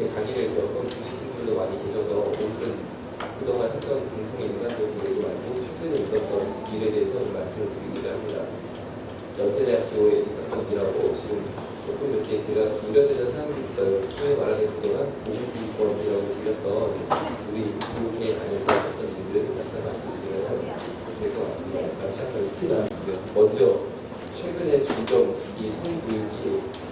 제 강의를 몇 번 들으신 분도 많이 계셔서 오늘은 그동안 했던 중성의 인간적인 얘기 말고 최근에 있었던 일에 대해서 말씀을 드리고자 합니다. 연세대학교에 있었던 일하고 지금 조금 이렇게 제가 우려되는 사항이 있어요. 소위 말하는 그동안 보건기관이라고 불렸던 우리 교육계 안에서 있었던 일들을 약간 말씀드리면 될 것 같습니다. 시작하겠습니다. 먼저 최근에 점점 이 성교육이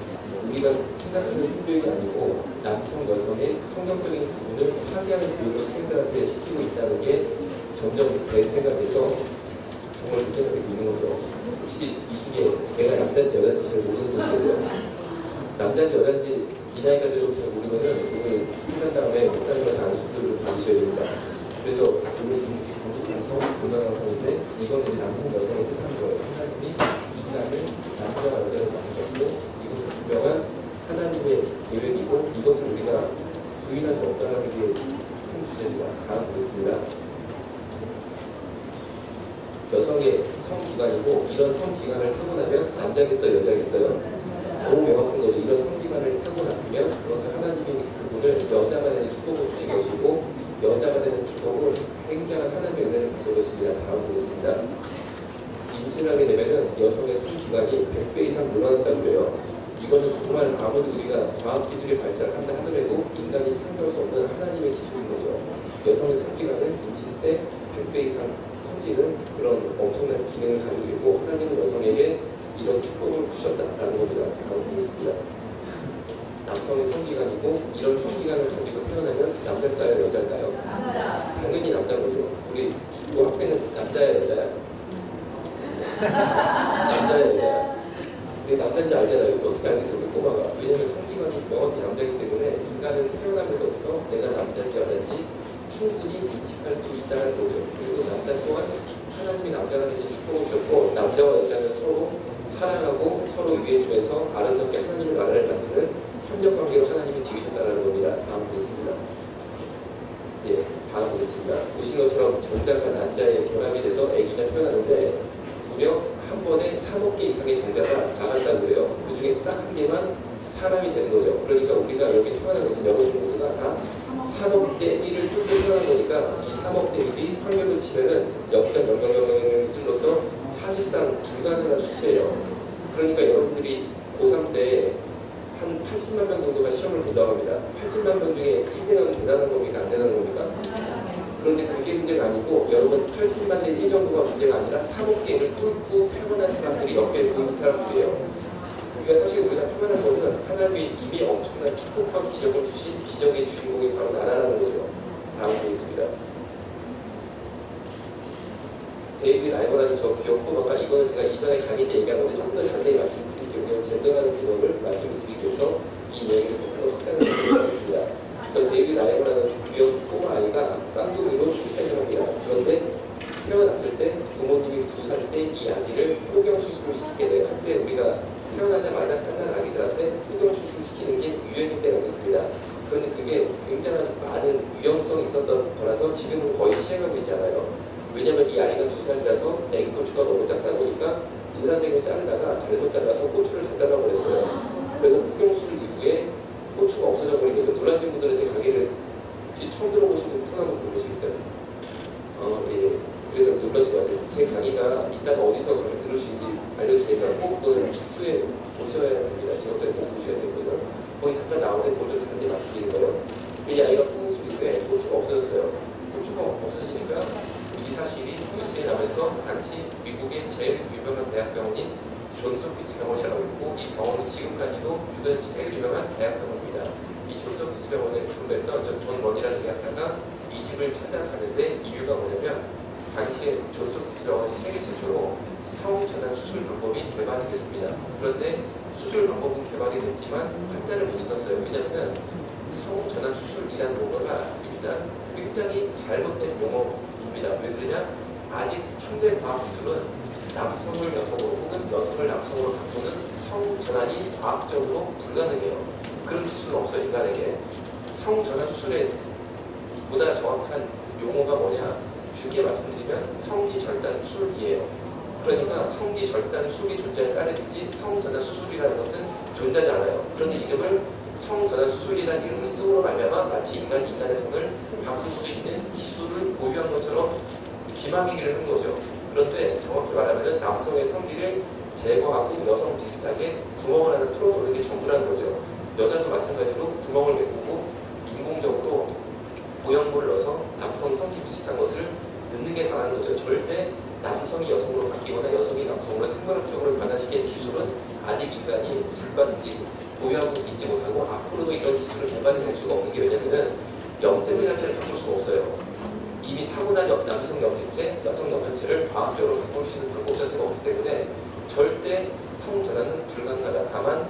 우리가 생각하는 성교육이 아니고 남성, 여성의 성경적인 부분을 파괴하는 교육을 학생들한테 시키고 있다는 게 점점 내 생각에서 정말 문제가 되고 있는 거죠. 혹시 이 중에 내가 남자인지 여자인지 잘 모르는 분 계세요? 남자인지 여자인지 이 나이가 돼도 잘 모르면은 오늘 끝난 다음에 목사님과 다른 수술을 받으셔야 됩니다. 그래서 오늘 지금 강성, 건강강성인데 이거는 남성, 여성을 뜻하는 거예요. 하나님이 인간을 남자와 여자로 만들었고 이것은 분명한 하나님의 계획이고 이것을 우리가 부인할 수 없다는 게 큰 주제입니다. 다음 보겠습니다. 여성의 성기관이고 이런 성기관을 타고 나면 남자겠어요? 여자겠어요? 너무 명확한 거죠. 이런 성기관을 타고 났으면 그것을 하나님이 그분을 여자가 되는 축복을 주신 것이고 여자가 되는 축복을 굉장한 하나님의 은혜를 받은 것입니다. 다음 보겠습니다. 임신을 하게 되면 여성의 성기관이 100배 이상 늘어난다고 해요. 이거는 정말 아무리 우리가 과학기술이 발달한다 하더라도 인간이 참여할 수 없는 하나님의 기술인 거죠. 여성의 성기관은 임신 때 100배 이상 커지는 그런 엄청난 기능을 가지고 있고 하나님은 여성에게 이런 축복을 주셨다라는 겁니다. 다음 보겠습니다. 남성의 성기관이고 이런 성기관을 가지고 태어나면 남자일까요? 여자일까요? 남자. 당연히 남자인 거죠. 우리 학생은 남자야 여자야? 남자야 여자야? 근데 남자인지 알잖아요. 어떻게 알겠어요? 꼬마가. 왜냐면 성기관이 명확히 남자이기 때문에 인간은 태어나면서부터 내가 남자인지 여자인지 충분히 인식할 수 있다는 거죠. 그리고 남자 또한 하나님이 남자가 대신 축복을 주셨고 남자와 여자는 서로 사랑하고 서로 위해주면서 아름답게 하나님의 나라를 만드는 협력관계로 하나님이 지으셨다는 겁니다. 다음 보겠습니다. 예, 다음 보겠습니다. 보신 것처럼 정자가 난자의 결합이 돼서 아기가 태어나는데 무려 한 번에 3억 개 이상의 정자가 나간다고 그래요. 그 중에 딱 한 개만 사람이 되는 거죠. 그러니까 우리가 여기 태어난 것은 여러분 모두가 다 3억 대 1을 뚫고 태어난 거니까 이 3억 대 1이 확률로 치면은 0.0001로서 사실상 불가능한 수치예요. 그러니까 여러분들이 고3 때 한 80만 명 정도가 시험을 본다고 합니다. 80만 명 중에 1등하면 대단한 겁니까? 안 대단한 겁니까? 그런데 그게 문제가 아니고 여러분 80만 대 1 정도가 문제가 아니라 3억 개를 뚫고 태어난 사람들이 옆에 보이는 사람들이에요. 그러니까 사실 우리가 태어난 거는 하나님이 이미 엄청난 축복과 기적을 주신 기적의 주인공이 바로 나라라는 거죠. 다음 보겠습니다. 데이비드 라이머라는 저 귀여운 꼬마가 이거는 제가 이전에 강의 때 얘기한 건데 조금 더 자세히 말씀드릴게요. 젠더라는 개념을 말씀을 드리기 위해서 이 얘기를 조금 더 확장을 드리겠습니다. 저 데이비드 라이머라는 귀여운 꼬마 아이가 쌍둥이로 출생을 합니다. 그런데 태어났을 때 부모님이 2살 때 이 아기를 포경수술을 시키게 돼요. 한때 우리가 태어나자마자 끝난 아기들한테 포경수술을 시키는 게 유행일 때가 있었습니다. 그런데 그게 굉장한 많은 위험성이 있었던 거라서 지금은 거의 시행하고 있지 않아요. 왜냐면 이 아이가 2살이라서 아기 고추가 너무 작다 보니까 의사 선생님이 자르다가 잘못 잘라서 고추를 다 잘라버렸어요. 그래서 포경수술 이후에 고추가 없어져 버린 거죠. 놀라신 분들은 제 강의를 혹시 처음 들어보신 분 손 한번 들어보시겠어요? 예. 그래서 놀라신 것 같아요. 제 강의가 이따가 어디서 강의 들을 수 있는지 알려주니까 꼭 그걸 숙소에 보셔야 됩니다. 제 것들에 꼭 보셔야 되거든요. 거기 잠깐 나오는데 그걸 좀 자세히 말씀드린 거예요. 이 아이가 포경수술 이후에 고추가 없어졌어요. 고추가 없어지니까 이 사실이 뉴스에 나면서 당시 미국의 제일 유명한 대학병원인 존스 홉킨스 병원이라고 있고 이 병원은 지금까지도 유대 제일 유명한 대학병원입니다. 이 존스 홉킨스 병원에 근무했던 존 원이라는 의학자가 이 집을 찾아가는데 이유가 뭐냐면 당시에 존스 홉킨스 병원이 세계 최초로 성전환 수술 방법이 개발이 됐습니다. 그런데 수술 방법은 개발이 됐지만 한자를 붙여놨어요. 왜냐하면 성전환 수술이라는 용어가 일단 굉장히 잘못된 용어입니다. 왜 그러냐? 아직 현대 과학기술은 남성을 여성으로 혹은 여성을 남성으로 바꾸는 성전환이 과학적으로 불가능해요. 그런 기술은 없어요. 인간에게. 성전환 수술의 보다 정확한 용어가 뭐냐? 쉽게 말씀드리면 성기절단 수술이에요. 그러니까 성기 절단 수술이 존재할 따르듯이 성전환 수술이라는 것은 존재하지 않아요. 그런데 이름을 성전환 수술이라는 이름을 쓰므로 말미암아 마치 인간의 성을 바꿀 수 있는 기술을 보유한 것처럼 기망행위를 한 거죠. 그런데 정확히 말하면 남성의 성기를 제거하고 여성 비슷하게 구멍을 하나 뚫어놓는 게 전부라는 거죠. 여자도 마찬가지로 구멍을 메꾸고 인공적으로 보형물을 넣어서 남성 성기 비슷한 것을 넣는 게 다라는 거죠. 절대 남성이 여성으로 바뀌거나 여성이 남성으로 생물학적으로 변화시키는 기술은 아직 인간이 보유하고 있지 못하고 앞으로도 이런 기술을 개발해낼 수가 없는 게 왜냐면은 영생의 자체를 바꿀 수가 없어요. 이미 타고난 남성 염색체, 여성 염색체를 과학적으로 바꿀 수 있는 방법 자체가 없기 때문에 절대 성전환은 불가능하다. 다만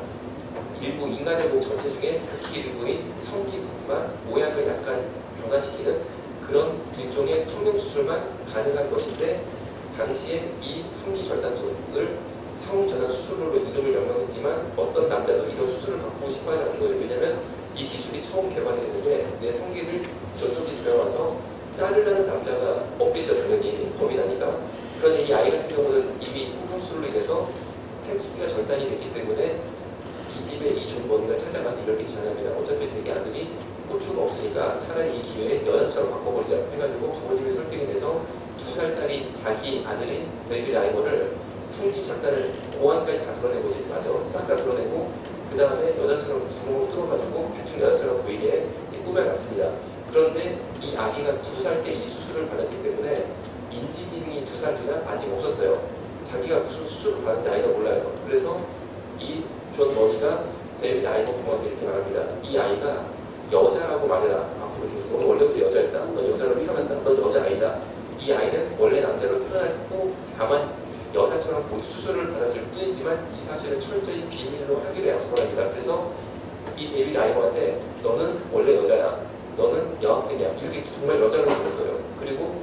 일부 인간의 몸 전체 중에 극히 일부인 성기 부분만 모양을 약간 변화시키는 그런 일종의 성형수술만 가능한 것인데 당시에 이 성기 절단술을 성전환 수술로 이름을 명명했지만 어떤 남자도 이런 수술을 받고 싶어 하지 않는 거예요. 왜냐면 이 기술이 처음 개발됐는데 내 성기를 저쪽에 집에 와서 자르려는 남자가 없겠죠. 당연히 겁이 나니까. 그런데 이 아이 같은 경우는 이미 성형수술로 인해서 생식기가 절단이 됐기 때문에 이 집에 이 존 버니가 찾아가서 이렇게 제안합니다. 어차피 되게 아들이 호주가 없으니까 차라리 이 기회에 여자처럼 바꿔버리자 해가지고 부모님이 설득이 돼서 2살짜리 자기 아들인 데이비드 아이머를 성기 절단을 고안까지 다 드러내고 맞아 싹 다 드러내고 그 다음에 여자처럼 구멍을 뚫어가지고 대충 여자처럼 보이게 꾸며놨습니다. 그런데 이 아기가 2살 때 이 수술을 받았기 때문에 인지 기능이 2살이라 아직 없었어요. 자기가 무슨 수술을 받은지 아이가 몰라요. 그래서 이 존 머니가 데이비드 아이머 부모한테 이렇게 말합니다. 이 아이가 여자라고 말해라. 앞으로 계속 너는 원래부터 여자였다. 넌 여자로 태어난다. 넌 여자아이다. 이 아이는 원래 남자로 태어났고 다만 여자처럼 수술을 받았을 뿐이지만 이 사실을 철저히 비밀로 하기로 약속을 합니다. 그래서 이 데이비드 아이머한테 너는 원래 여자야. 너는 여학생이야. 이렇게 정말 여자로 보였어요. 그리고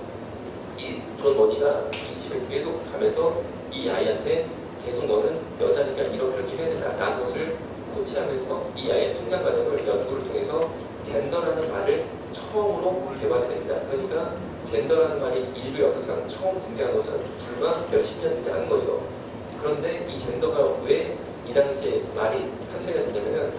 이 존 머니가 이 집에 계속 가면서 이 아이한테 계속 너는 여자니까 이렇게 해야 된다 라는 것을 코치하면서 이 아이의 성장 과정을 연구를 통해서 젠더라는 말을 처음으로 개발이 됩니다. 그러니까 젠더라는 말이 인류 역사상 처음 등장한 것은 불과 몇십 년 되지 않은 거죠. 그런데 이 젠더가 왜 이 당시에 말이 탄생이 됐냐면은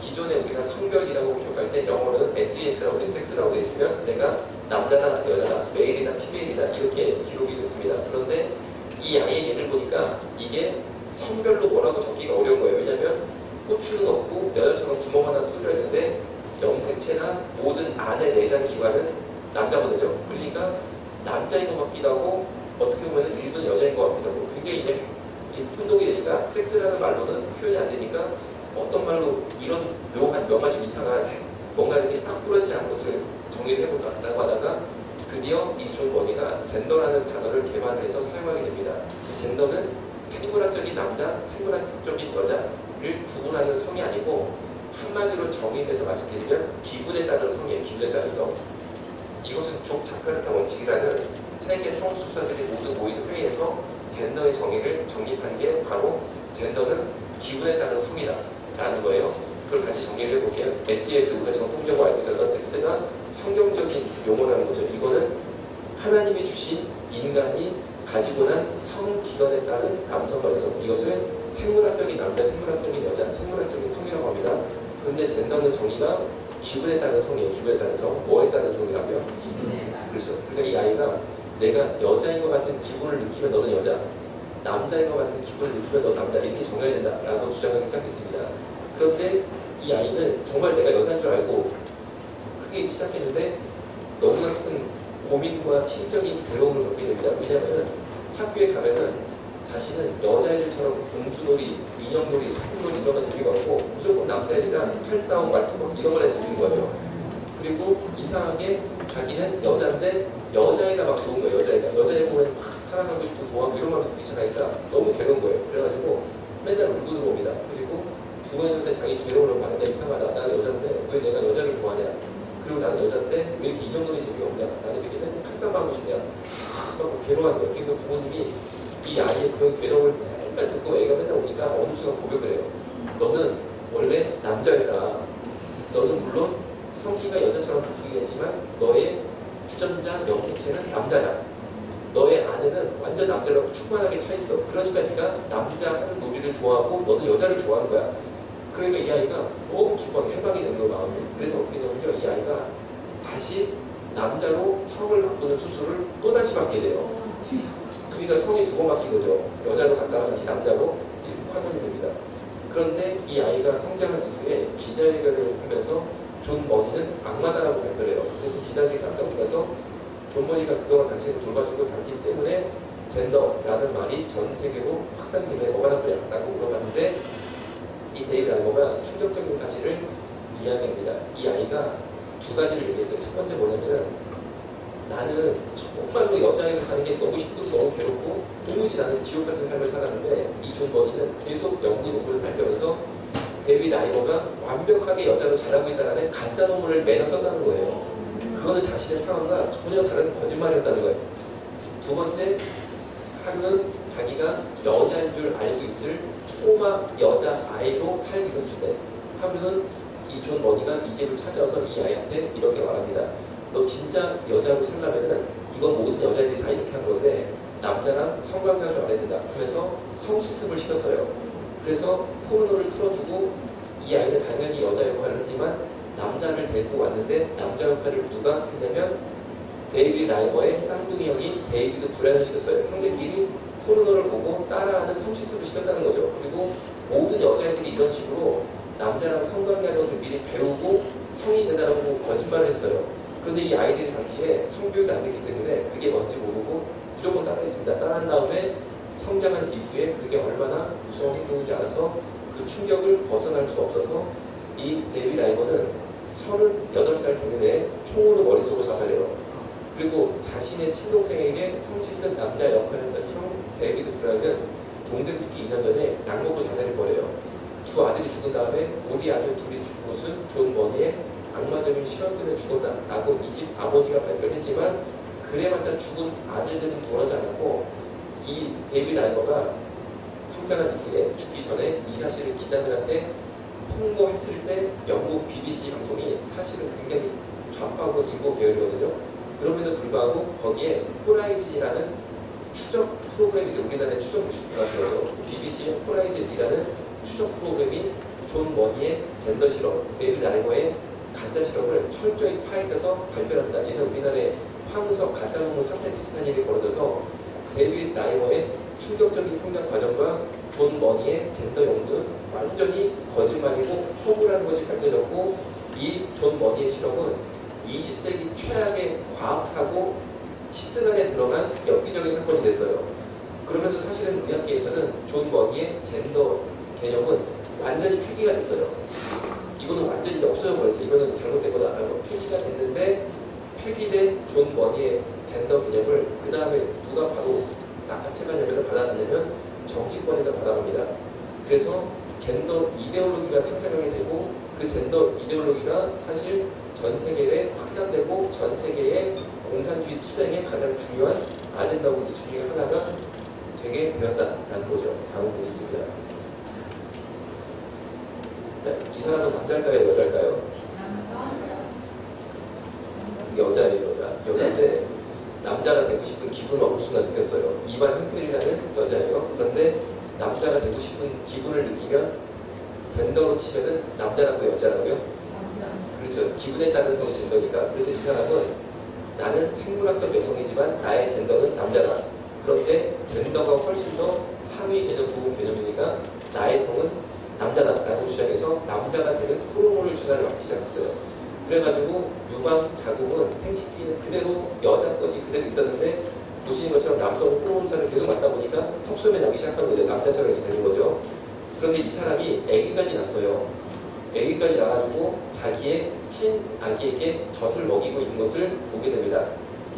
기존에 우리가 성별이라고 기록할 때 영어로는 SEX라고 돼, 섹스라고 돼 있으면 내가 남자다, 여자다, 메일이다, 피메일이다 이렇게 기록이 됐습니다. 그런데 이 아이의 예를 보니까 이게 성별로 뭐라고 적기가 어려운 거예요. 왜냐하면 호출은 없고 여자처럼 구멍 하나 뚫려 있는데 염색체나 모든 안의 내장 기관은 남자거든요. 그러니까 남자인 것 같기도 하고 어떻게 보면 일부는 여자인 것 같기도 하고 굉장히 이제 혼동이 되니까 섹스라는 말로는 표현이 안 되니까 어떤 말로 이런 묘한 명화 좀 이상한 뭔가 이렇게 딱 부러지지 않은 것을 정의를 해보자고 하다가 드디어 이 존 머니가 젠더라는 단어를 개발을 해서 사용하게 됩니다. 젠더는 생물학적인 남자, 생물학적인 여자를 구분하는 성이 아니고 한마디로 정의해서 말씀드리면 기분에 따른 성이에요. 기분에 따른 성. 이것은 족 자카르타 원칙이라는 세계 성수사들이 모두 모이는 회의에서 젠더의 정의를 정립한 게 바로 젠더는 기분에 따른 성이다 라는 거예요. 그걸 다시 정리를 해볼게요. SES 우리가 정통적으로 알고 있었던 섹스가 성경적인 용어라는 거죠. 이거는 하나님이 주신 인간이 가지고 난 성기관에 따른 남성과 여성, 이것을 생물학적인 남자, 생물학적인 여자, 생물학적인 성이라고 합니다. 그런데 젠더는 정의가 기분에 따른 성이에요. 기분에 따른 성. 뭐에 따른 성이라고요? 그렇죠. 그러니까 이 아이가 내가 여자인 것 같은 기분을 느끼면 너는 여자, 남자인 것 같은 기분을 느끼면 너는 남자, 이렇게 정해야 된다라고 주장하기 시작했습니다. 그런데 이 아이는 정말 내가 여자인 줄 알고 크게 시작했는데 너무나 큰 고민과 심적인 괴로움을 겪게 됩니다. 왜냐하면 학교에 가면은 자신은 여자애들처럼 공주놀이, 인형놀이, 소꿉놀이 이런 거 재미가 없고 무조건 남자애들이랑 팔싸움, 말투막 이런 거에 재밌는 거예요. 그리고 이상하게 자기는 여자인데 여자애가 막 좋은 거예요. 여자애 보면 막 사랑하고 싶고 좋아하고 이런 마음이 들기 시작하니까 너무 괴로운 거예요. 그래가지고 맨날 울고 들어옵니다. 그리고 부모님한테 자기 괴로움을 말한다. 이상하다. 나는 여자인데 왜 내가 여자를 좋아하냐. 그리고 나는 여자인데 왜 이렇게 인형놀이 재미가 없냐. 나는 왜 이렇게 팔싸움하고 싶냐. 막 괴로워하는 거예요. 그리고 부모님이 이 아이의 그런 괴로움을 맨날 듣고 애가 맨날 오니까 어느 순간 고백을 해요. 너는 원래 남자였다. 너는 물론 성기가 여자처럼 바뀌겠지만 너의 유전자 염색체는 남자야. 너의 아내는 완전 완전 남자랑 충만하게 차 있어. 그러니까 네가 남자 하는 놀이를 좋아하고 너는 여자를 좋아하는 거야. 그러니까 이 아이가 너무 기뻐하고 해방이 되는 거 마음이. 그래서 어떻게 되냐면요, 이 아이가 다시 남자로 성을 바꾸는 수술을 또 다시 받게 돼요. 그러니까 성이 두 번 바뀐 거죠. 여자로 갔다가 다시 남자로 확인이 됩니다. 그런데 이 아이가 성장한 이후에 기자회견을 하면서 존 머니는 악마다라고 발표해요. 그래서 기자들이 깜짝 놀라서 존 머니가 그동안 당신을 돌봐주고 당신 때문에 젠더라는 말이 전 세계로 확산되면 뭐가 나쁘냐고 물어봤는데 이 데이비드 알머가 충격적인 사실을 이야기합니다. 이 아이가 두 가지를 얘기했어요. 첫 번째 뭐냐면은 나는 정말로 여자애로 사는 게 너무 힘들고 너무 괴롭고 도무지 나는 지옥 같은 삶을 살았는데 이 존 머니는 계속 연구 논문을 발표하면서 데이비드 라이머가 완벽하게 여자로 자라고 있다는 가짜 논문을 매년 썼다는 거예요. 그거는 자신의 상황과 전혀 다른 거짓말이었다는 거예요. 두 번째, 하루는 자기가 여자인 줄 알고 있을 꼬마 여자아이로 살고 있었을 때 하루는 이 존 머니가 이 집을 찾아와서 이 아이한테 이렇게 말합니다. 너 진짜 여자로 살려면은 이건 모든 여자애들이 다 이렇게 하는 건데 남자랑 성관계가 좀 안 해야 된다 하면서 성실습을 시켰어요. 그래서 포르노를 틀어주고 이 아이는 당연히 여자 역할을 했지만 남자를 데리고 왔는데 남자 역할을 누가 했냐면 데이비드 라이머의 쌍둥이 형이 데이비드 브라이언을 시켰어요. 형제끼리 포르노를 보고 따라하는 성실습을 시켰다는 거죠. 그리고 모든 여자애들이 이런 식으로 남자랑 성관계하는 것을 미리 배우고 성이 되다라고 거짓말을 했어요. 그런데 이 아이들이 당시에 성교육이 안 됐기 때문에 그게 뭔지 모르고 무조건 따라했습니다. 따라한 다음에 성장한 이후에 그게 얼마나 무서운 행동인지 알아서 그 충격을 벗어날 수 없어서 이 데이비드 라이머는 38살 되는 해에 총으로 머릿속을 자살해요. 그리고 자신의 친동생에게 성실슨 남자 역할을 했던 형 데이비드 브라이언은 동생 죽기 2년 전에 약 먹고 자살해버려요. 두 아들이 죽은 다음에 우리 아들 둘이 죽은 것은 존 머니의 악마적인 실험 때문에 죽었다라고 이 집 아버지가 발표를 했지만 그래봤자 죽은 아들들은 돌아오지 않았고 이 데이비드 라이머가 성장한 이후에 죽기 전에 이 사실을 기자들한테 폭로했을 때 영국 BBC 방송이 사실은 굉장히 좌파하고 진보 계열이거든요. 그럼에도 불구하고 거기에 호라이즌이라는 추적 프로그램이 있어요. 우리나라의 추적 뉴스가 들어서 BBC의 호라이즌이라는 추적 프로그램이 존 머니의 젠더 실험, 데이비드 라이머의 가짜 실험을 철저히 파헤쳐서 발표합니다. 얘는 우리나라의 황우석 가짜 논문 상태 비슷한 일이 벌어져서 데이비드 라이머의 충격적인 성장 과정과 존 머니의 젠더 연구는 완전히 거짓말이고 허구라는 것이 밝혀졌고 이 존 머니의 실험은 20세기 최악의 과학사고 10등 안에 들어간 엽기적인 사건이 됐어요. 그러면서 사실은 의학계에서는 존 머니의 젠더 개념은 완전히 폐기가 됐어요. 이거는 완전히 이제 없어져 버렸어요. 이거는 잘못된 거다라고 폐기가 됐는데 폐기된 존 머니의 젠더 개념을 그 다음에 누가 바로 낚아채가냐면 받아들이냐면 정치권에서 받아갑니다. 그래서 젠더 이데올로기가 탄생이 되고 그 젠더 이데올로기가 사실 전 세계에 확산되고 전 세계의 공산주의 투쟁의 가장 중요한 아젠다고 이슈 중에 하나가 되게 되었다라는 거죠. 다음 보겠습니다. 네, 이 사람은 남자일까요? 여자일까요? 여자예요, 여자. 여자인데 남자가 되고 싶은 기분을 어느 순간 느꼈어요. 이반 형편이라는 여자예요. 그런데 남자가 되고 싶은 기분을 느끼면 젠더로 치면은 남자라고 여자라고요? 그렇죠. 기분에 따른 성이 젠더니까. 그래서 이 사람은 나는 생물학적 여성이지만 나의 젠더는 남자다. 그런데 젠더가 훨씬 더 상위 개념, 좋은 개념이니까 나의 성은 남자다라고 주장해서 남자가 되는 호르몬을 주사를 맞기 시작했어요. 그래가지고 유방, 자궁은 생식기는 그대로 여자 것이 그대로 있었는데 보시는 것처럼 남성 호르몬 주사를 계속 맞다 보니까 턱수염이 나기 시작한 거죠. 남자처럼 이렇게 되는 거죠. 그런데 이 사람이 아기까지 낳았어요. 아기까지 낳아가지고 자기의 친아기에게 젖을 먹이고 있는 것을 보게 됩니다.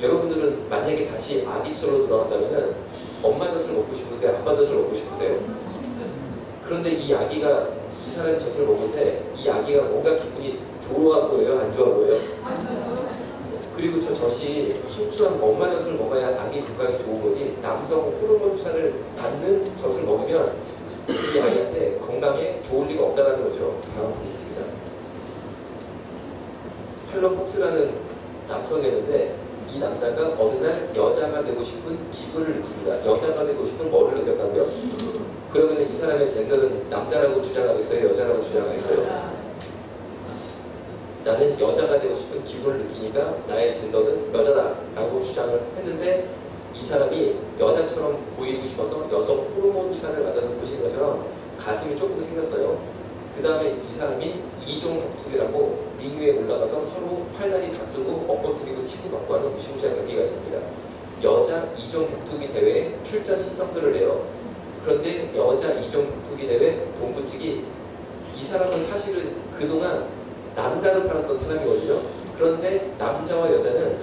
여러분들은 만약에 다시 아기 시절로 돌아간다면 엄마 젖을 먹고 싶으세요? 아빠 젖을 먹고 싶으세요? 그런데 이 아기가 이 사람이 젖을 먹을 때 이 아기가 뭔가 기분이 좋아 보여요? 안 좋아 보여요? 그리고 저 젖이 순수한 엄마 젖을 먹어야 아기 건강이 좋은 거지 남성 호르몬 주사를 받는 젖을 먹으면 이 아이한테 건강에 좋을 리가 없다는 거죠. 다음 보겠습니다. 팔런 폭스라는 남성이었는데 이 이 남자가 어느 날 여자가 되고 싶은 기분을 느낍니다. 여자가 되고 싶은 뭐를 느꼈다고요? 그러면 이 사람의 젠더는 남자라고 주장하겠어요? 여자라고 주장하겠어요? 나는 여자가 되고 싶은 기분을 느끼니까 나의 젠더는 여자다라고 주장을 했는데 이 사람이 여자처럼 보이고 싶어서 여성 호르몬 주사를 맞아서 보신 것처럼 가슴이 조금 생겼어요. 그 다음에 이 사람이 이종 격투기라고 링 위에 올라가서 서로 팔다리 다 쓰고 엎어뜨리고 치고받고 하는 무시무시한 경기가 있습니다. 여자 이종 격투기 대회에 출전 신청서를 내요. 그런데 여자 이종 격투기 대회 본부측이 이 사람은 사실은 그동안 남자로 살았던 사람이거든요. 그런데 남자와 여자는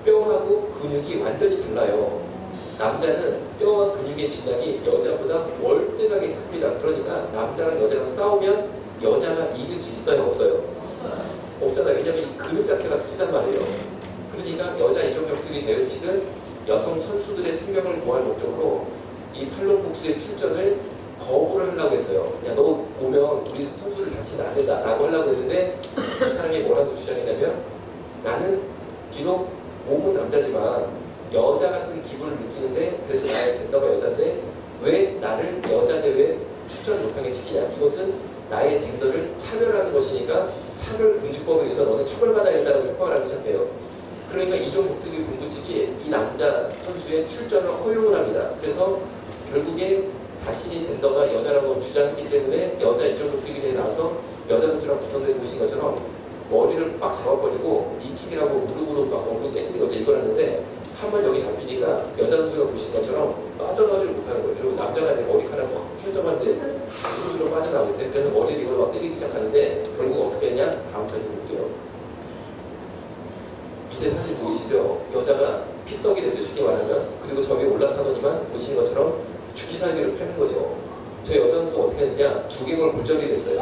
뼈하고 근육이 완전히 달라요. 남자는 뼈와 근육의 질량이 여자보다 월등하게 큽니다. 그러니까 남자랑 여자랑 싸우면 여자가 이길 수 있어요? 없어요? 없잖아요. 왜냐면 이 근육 자체가 틀린단 말이에요. 그러니까 여자 이종 격투기 대회 측은 여성 선수들의 생명을 보호할 목적으로 이 팔롱복수의 출전을 거부를 하려고 했어요. 야, 너 오면 우리 선수들 다치면 안 된다 라고 하려고 했는데 이 사람이 뭐라고 주장했냐면 나는 비록 몸은 남자지만 여자 같은 기분을 느끼는데 그래서 나의 젠더가 여자인데 왜 나를 여자 대회에 출전 못하게 시키냐. 이것은 나의 젠더를 차별하는 것이니까 차별금지법에 의해서 너는 처벌받아야 된다고 협박을 하기 시작해요. 그러니까 이종 격투기 본부 측이 이 남자 선수의 출전을 허용을 합니다. 그래서 결국에 자신이 젠더가 여자라고 주장했기 때문에 여자 이종 격투기 대회에 나와서 여자 선수랑 붙어내 보신 것처럼 머리를 빡 잡아버리고 니킥이라고 무릎으로 막 얼굴 때리는 거죠. 이걸 하는데 한 번 여기 잡히니까 여자 선수가 보신 것처럼 빠져나오지를 못하는 거예요. 그리고 남자가 내 머리카락 막 펼쳐봤는데 수시로 빠져나오겠어요. 그래서 머리를 이걸로 막 때리기 시작하는데 결국 어떻게 했냐? 다음 사진 볼게요. 밑에 사진 보이시죠? 여자가 피떡이 됐어요. 쉽게 말하면. 그리고 저 위에 올라타더니만 보시는 것처럼 죽기살기를 펴는 거죠. 저 여자 선수가 어떻게 했느냐? 두개골 골절이 됐어요.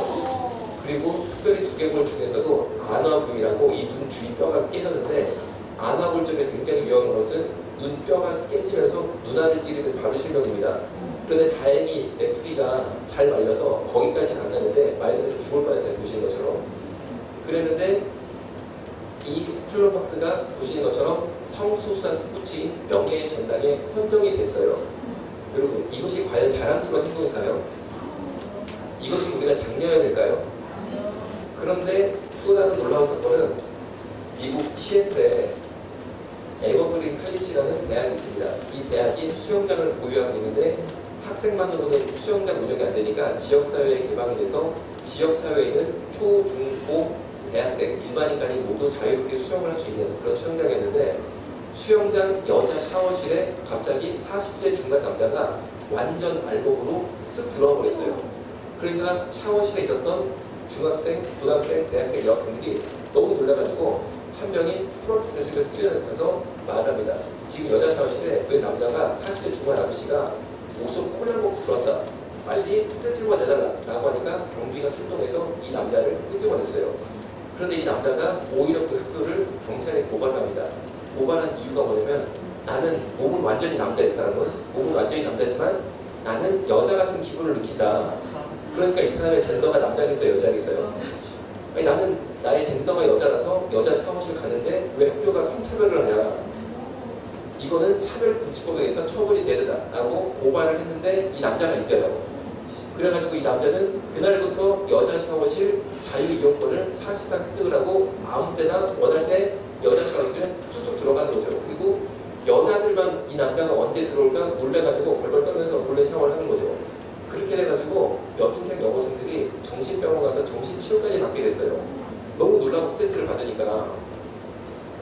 그리고 특별히 두개골 중에서도 안화 부위라고 이 눈 주위 뼈가 깨졌는데 안화 골절이 굉장히 위험한 것은 눈뼈가 깨지면서 눈알을 찌르는 바로 실명입니다. 그런데 다행히 메뚜기가 잘 말려서 거기까지는 안 갔는데 말 그대로 죽을 뻔했어요. 보시는 것처럼. 그랬는데 이 플로박스가 보시는 것처럼 성소수자 스포츠인 명예의 전당에 헌정이 됐어요. 여러분 이것이 과연 자랑스러운 행동일까요? 이것이 우리가 장려해야 될까요? 그런데 또 다른 놀라운 사건은 미국 시애틀에 에버그린 칼리지라는 대학이 있습니다. 이 대학이 수영장을 보유하고 있는데 학생만으로는 수영장 운영이 안 되니까 지역사회에 개방이 돼서 지역사회에 있는 초, 중, 고 대학생, 일반인까지 모두 자유롭게 수영을 할 수 있는 그런 수영장이었는데 수영장 여자 샤워실에 갑자기 40대 중반 남자가 완전 알몸으로 쓱 들어와 버렸어요. 그러니까 샤워실에 있었던 중학생, 고등학생, 대학생, 여학생들이 너무 놀라가지고 한 명이 프로테스트를 뛰어내려서 말합니다. 지금 여자 샤워실에 왜 남자가 40대 중반 아저씨가 옷을 콜라 먹고 들어왔다. 빨리 끄집어내달라 라고 하니까 경비가 출동해서 이 남자를 끄집어냈어요. 그런데 이 남자가 오히려 그 학교를 경찰에 고발합니다. 고발한 이유가 뭐냐면 나는 몸은 완전히 남자인 사람은 몸은 완전히 남자지만 나는 여자 같은 기분을 느낀다. 그러니까 이 사람의 젠더가 남자겠어요? 여자겠어요? 아니 나는 나의 젠더가 여자라서 여자 샤워실 가는데 왜 학교가 성차별을 하냐. 이거는 차별금지법에 의해서 처벌이 되다라고 고발을 했는데 이 남자가 이겨요. 그래가지고 이 남자는 그날부터 여자 샤워실 자유이용권을 사실상 획득을 하고 아무 때나 원할 때 여자 샤워실에 쑥쑥 들어가는 거죠. 그리고 여자들만 이 남자가 언제 들어올까 놀래가지고 벌벌 떨면서 몰래 샤워를 하는 거죠. 그렇게 돼가지고 여중생 여고생들이 정신병원 가서 정신치료까지 받게 됐어요. 너무 놀라고 스트레스를 받으니까.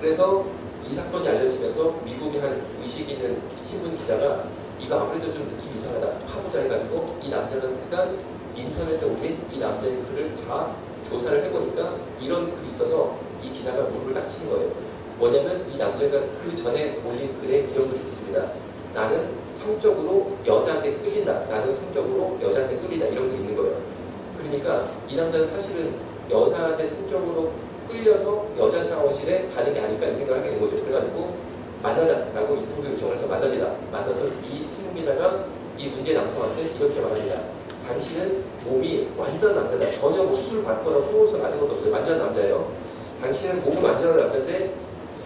그래서 이 사건이 알려지면서 미국의 한 의식 있는 신문 기자가 이거 아무래도 좀 느낌이 이상하다 파보자 해가지고 이 남자가 그간 인터넷에 올린 이 남자의 글을 다 조사를 해보니까 이런 글이 있어서 이 기자가 무릎을 딱 치는 거예요. 뭐냐면 이 남자가 그 전에 올린 글에 이런 글이 있습니다. 나는 성적으로 여자한테 끌린다. 나는 성적으로 여자한테 끌린다. 이런 글이 있는 거예요. 그러니까 이 남자는 사실은 여자한테 성적으로 끌려서 여자 샤워실에 가는 게 아닐까 이 생각을 하게 된 거죠. 그래가지고 만나자라고 인터뷰 요청을 해서 만납니다. 만나서 이 신문기자가 이 문제의 남성한테 이렇게 말합니다. 당신은 몸이 완전 남자다. 전혀 뭐 수술 받거나 호흡을 맞은 것도 없어요. 완전 남자예요. 당신은 몸은 완전한 남자인데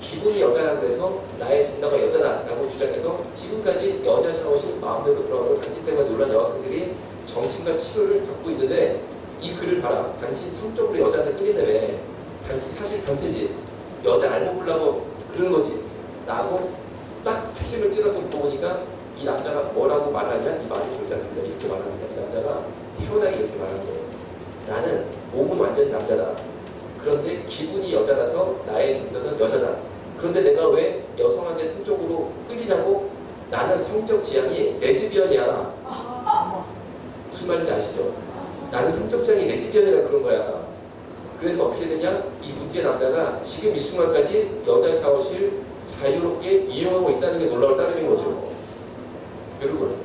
기분이 여자라고 해서 나의 젠더가 여자다라고 주장해서 지금까지 여자 샤워실 마음대로 들어가고 당신 때문에 놀란 여학생들이 정신과 치료를 받고 있는데 이 글을 봐라. 당신 성적으로 여자한테 끌리네 왜? 당신 사실 변태지. 여자 알고 보려고 그러는 거지. 라고 딱 핵심을 찔러서 물어보니까 이 남자가 뭐라고 말하냐? 이 말이 골자입니다. 이렇게 말합니다. 이 남자가 태어나게 이렇게 말하는 거예요. 나는 몸은 완전히 남자다. 그런데 기분이 여자라서 나의 젠더는 여자다. 그런데 내가 왜 여성한테 성적으로 끌리냐고? 나는 성적 지향이 레즈비언이야. 무슨 말인지 아시죠? 나는 성적 지향이 레즈비언이라 그런 거야. 그래서 어떻게 되냐? 이 무지의 남자가 지금 이 순간까지 여자 샤워실 자유롭게 이용하고 있다는 게 놀라울 따름인 거죠. 여러분,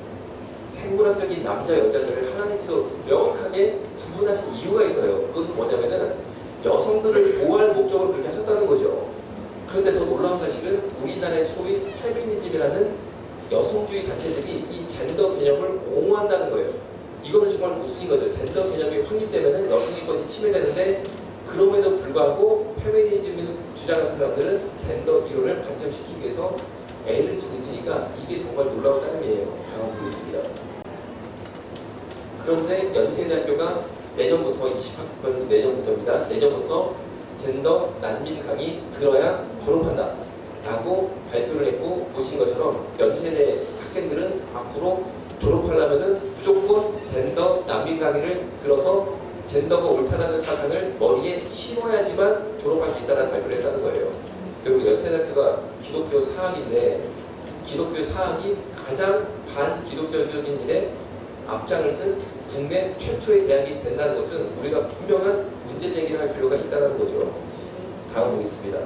생물학적인 남자 여자들을 하나님께서 명확하게 구분하신 이유가 있어요. 그것은 뭐냐면은 여성들을 보호할 목적으로 그렇게 하셨다는 거죠. 그런데 더 놀라운 사실은 우리나라의 소위 페미니즘이라는 여성주의 단체들이 이 젠더 개념을 옹호한다는 거예요. 이거는 정말 모순인 거죠. 젠더 개념이 확립되면 여성인권이 침해되는데 그럼에도 불구하고 페미니즘을 주장하는 사람들은 젠더 이론을 관철시키기 위해서 애를 쓰고 있으니까 이게 정말 놀라운 따름이에요. 강화되고 있습니다. 그런데 연세대학교가 내년부터 20학번 내년부터입니다. 내년부터 젠더 난민 강의 들어야 졸업한다 라고 발표를 했고 보신 것처럼 연세대 학생들은 앞으로 졸업하려면 무조건 젠더 난민 강의를 들어서 젠더가 옳다라는 사상을 머리에 심어야지만 졸업할 수 있다는 발표를 했다는 거예요. 그리고 연세대학교가 기독교 사학인데 기독교 사학이 가장 반기독교적인 일에 앞장을 쓴 국내 최초의 대학이 된다는 것은 우리가 분명한 문제 제기를 할 필요가 있다는 거죠. 다음 보겠습니다.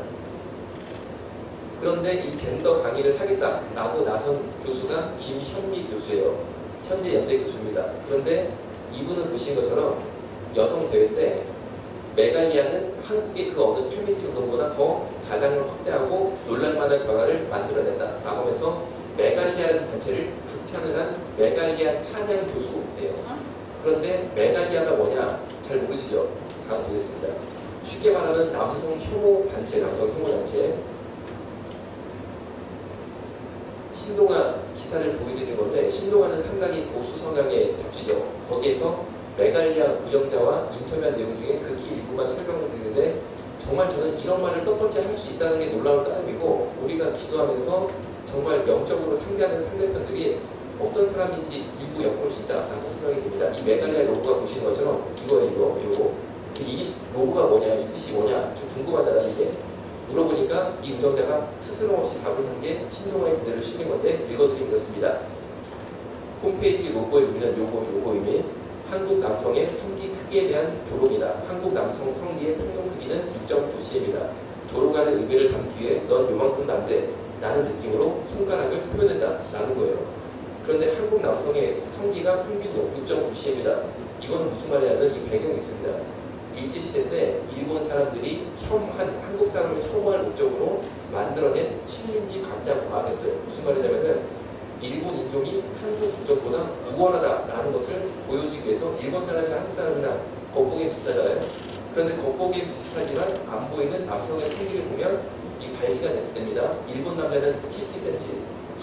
그런데 이 젠더 강의를 하겠다라고 나선 교수가 김현미 교수예요. 현재 연대 교수입니다. 그런데 이분은 보신 것처럼 여성 대회 때 메갈리아는 한국의 그 어느 페미니즘 운동보다 더 가장을 확대하고 놀랄만한 변화를 만들어낸다라고 하면서 메갈리아라는 단체를 극찬을 한 메갈리아 찬양 교수예요. 그런데 메갈리아가 뭐냐 잘 모르시죠? 다음 보겠습니다. 쉽게 말하면 남성 혐오 단체, 남성 혐오 단체. 신동아 기사를 보여드리는 건데 신동아는 상당히 보수 성향의 잡지죠. 거기에서 메갈리아 운영자와 인터뷰한 내용 중에 극히 일부만 설명을 드리는데 정말 저는 이런 말을 떳떳이 할 수 있다는 게 놀라운 따름이고 우리가 기도하면서 정말 영적으로 상대하는 상대편들이 어떤 사람인지 일부 엿볼 수 있다라고 생각이 듭니다. 이 메갈리아 로고가 보시는 것처럼 이거예요. 이거. 이 로고가 뭐냐, 이 뜻이 뭐냐 좀 궁금하잖아요. 이게 물어보니까 이 운영자가 스스럼 없이 답을 한 게 신동아의 그대로 실린 건데 읽어드리면 이렇습니다. 홈페이지 로고에 보면 요거 의미 한국 남성의 성기 크기에 대한 조롱이다. 한국 남성 성기의 평균 크기는 6.9cm이다. 조롱하는 의미를 담기 위해 넌 요만큼도 안 돼. 라는 느낌으로 손가락을 표현했다. 라는 거예요. 그런데 한국 남성의 성기가 평균 6.9cm이다. 이거는 무슨 말이냐면 이 배경이 있습니다. 일제시대 때 일본 사람들이 한국 사람을 혐오할 목적으로 만들어낸 식민지 가짜 과학이었어요. 무슨 말이냐면은 일본 인종이 한국 국적보다 우월하다라는 것을 보여주기 위해서 일본 사람이나 한국 사람이나 겉보기에 비슷하잖아요. 그런데 겉보기에 비슷하지만 안 보이는 남성의 성기를 보면 이 발기가 됐을 때입니다. 일본 남자는 12cm,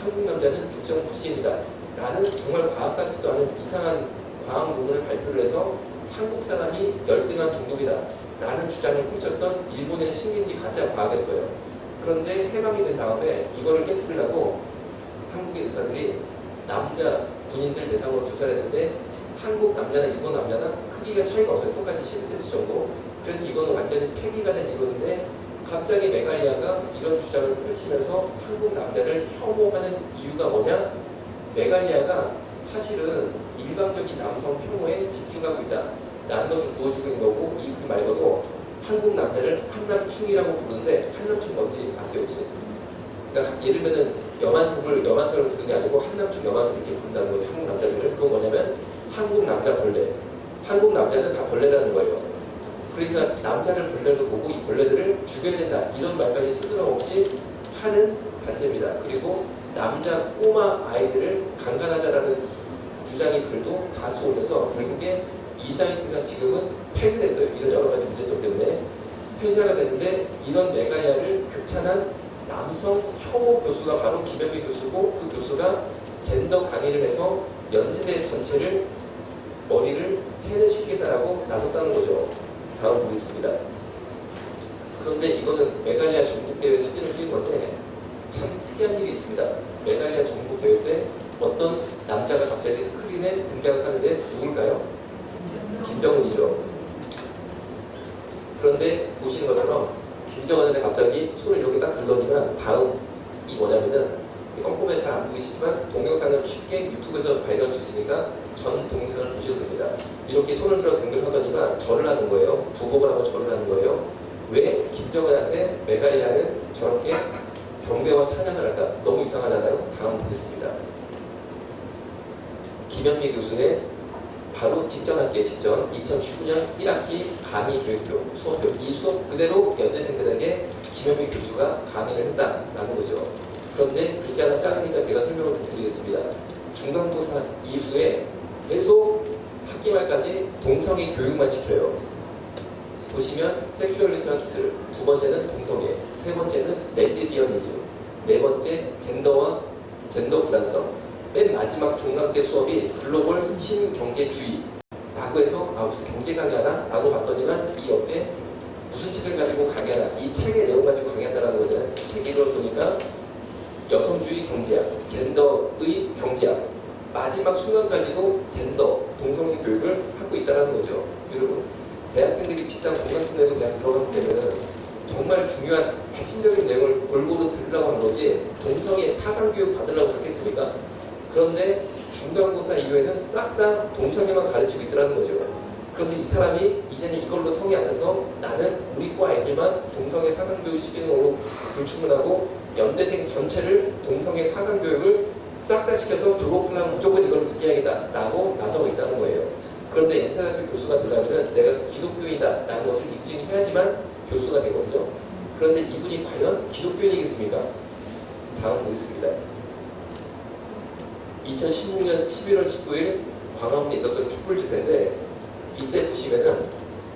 한국 남자는 6.9cm이다. 라는 정말 과학 같지도 않은 이상한 과학 논문을 발표를 해서 한국 사람이 열등한 종족이다. 라는 주장을 펼쳤던 일본의 식민지 가짜 과학이었어요. 그런데 해방이 된 다음에 이거를 깨뜨리려고 한국의 의사들이 남자 군인들 대상으로 조사를 했는데 한국 남자나 일본 남자나 크기가 차이가 없어요. 똑같이 12cm 정도. 그래서 이거는 완전히 폐기가 된 이건데 갑자기 메갈리아가 이런 주장을 펼치면서 한국 남자를 혐오하는 이유가 뭐냐? 메갈리아가 사실은 일방적인 남성 혐오에 집중하고 있다 라는 것을 보여주고 있는 거고 이 글 말고도 한국 남자를 한남충이라고 부르는데 한남충 뭔지 아세요 혹시? 그러니까 예를 들면 여만석을 부르는 게 아니고 한남충 여만석 이렇게 부른다는 거죠. 한국 남자들을. 그건 뭐냐면 한국 남자 벌레. 한국 남자는 다 벌레라는 거예요. 그러니까 남자를 벌레로 보고 이 벌레들을 죽여야 된다. 이런 말까지 스스럼 없이 하는 단체입니다. 그리고 남자 꼬마 아이들을 강간하자라는 주장의 글도 다수 올려서 결국에 이 사이트가 지금은 폐쇄됐어요. 이런 여러 가지 문제점 때문에 폐지하게 되는데 이런 메갈리아를 극찬한 남성 혐오 교수가 바로 김현미 교수고 그 교수가 젠더 강의를 해서 연세대 전체를 머리를 세뇌시키겠다라고 나섰다는 거죠. 다음 보겠습니다. 그런데 이거는 메갈리아 전국대회 사진을 찍은 건데 참 특이한 일이 있습니다. 메갈리아 전국대회 때 어떤 남자가 갑자기 스크린에 등장을 하는데 누굴까요? 김정은이죠. 그런데 보시는 것처럼 김정은한테 갑자기 손을 이렇게 딱 들더니만 다음이 뭐냐면은 꼼꼼히 잘 안 보이시지만 동영상을 쉽게 유튜브에서 발견할 수 있으니까 전 동영상을 보셔도 됩니다. 이렇게 손을 들어 경배를 하더니만 절을 하는 거예요. 부복을 하고 절을 하는 거예요. 왜 김정은한테 메갈리아는 저렇게 경배와 찬양을 할까? 너무 이상하잖아요. 다음 보겠습니다. 김현미 교수의 바로 직전학기에 직전 2019년 1학기 강의 교육표 수업표 이 수업 그대로 연대생들에게 김현미 교수가 강의를 했다라는 거죠. 그런데 글자가 작으니까 제가 설명을 좀 드리겠습니다. 중간고사 이후에 계속 학기 말까지 동성애 교육만 시켜요. 보시면 섹슈얼리티와 기술, 두 번째는 동성애, 세 번째는 레즈비언이즘, 네 번째 젠더 불안성, 맨 마지막 중간계 수업이 글로벌 신경제주의라고 해서 무슨 경제 강의하나? 라고 봤더니만 이 옆에 무슨 책을 가지고 강의하나? 이 책의 내용 가지고 강의한다는 거잖아요. 책 이름을 보니까 여성주의 경제학, 젠더의 경제학, 마지막 순간까지도 젠더, 동성애 교육을 하고 있다는 거죠. 여러분, 대학생들이 비싼 공강품 내고 대학 들어갔을 때는 정말 중요한 핵심적인 내용을 골고루 들으려고 한 거지 동성애 사상교육 받으려고 갔겠습니까? 그런데 중간고사 이후에는 싹 다 동성애만 가르치고 있더라는 거죠. 그런데 이 사람이 이제는 이걸로 성에 앉아서 나는 우리 과 애들만 동성애 사상교육 시키는 걸로 불출문하고 연대생 전체를 동성애 사상교육을 싹 다 시켜서 졸업하려면 무조건 이걸로 듣게 해야겠다 라고 나서고 있다는 거예요. 그런데 연세대학교 교수가 되려면 내가 기독교인이다 라는 것을 입증해야지만 교수가 되거든요. 그런데 이분이 과연 기독교인이겠습니까? 다음 보겠습니다. 2016년 11월 19일 광화문에 있었던 촛불 집회인데 이때 보시면은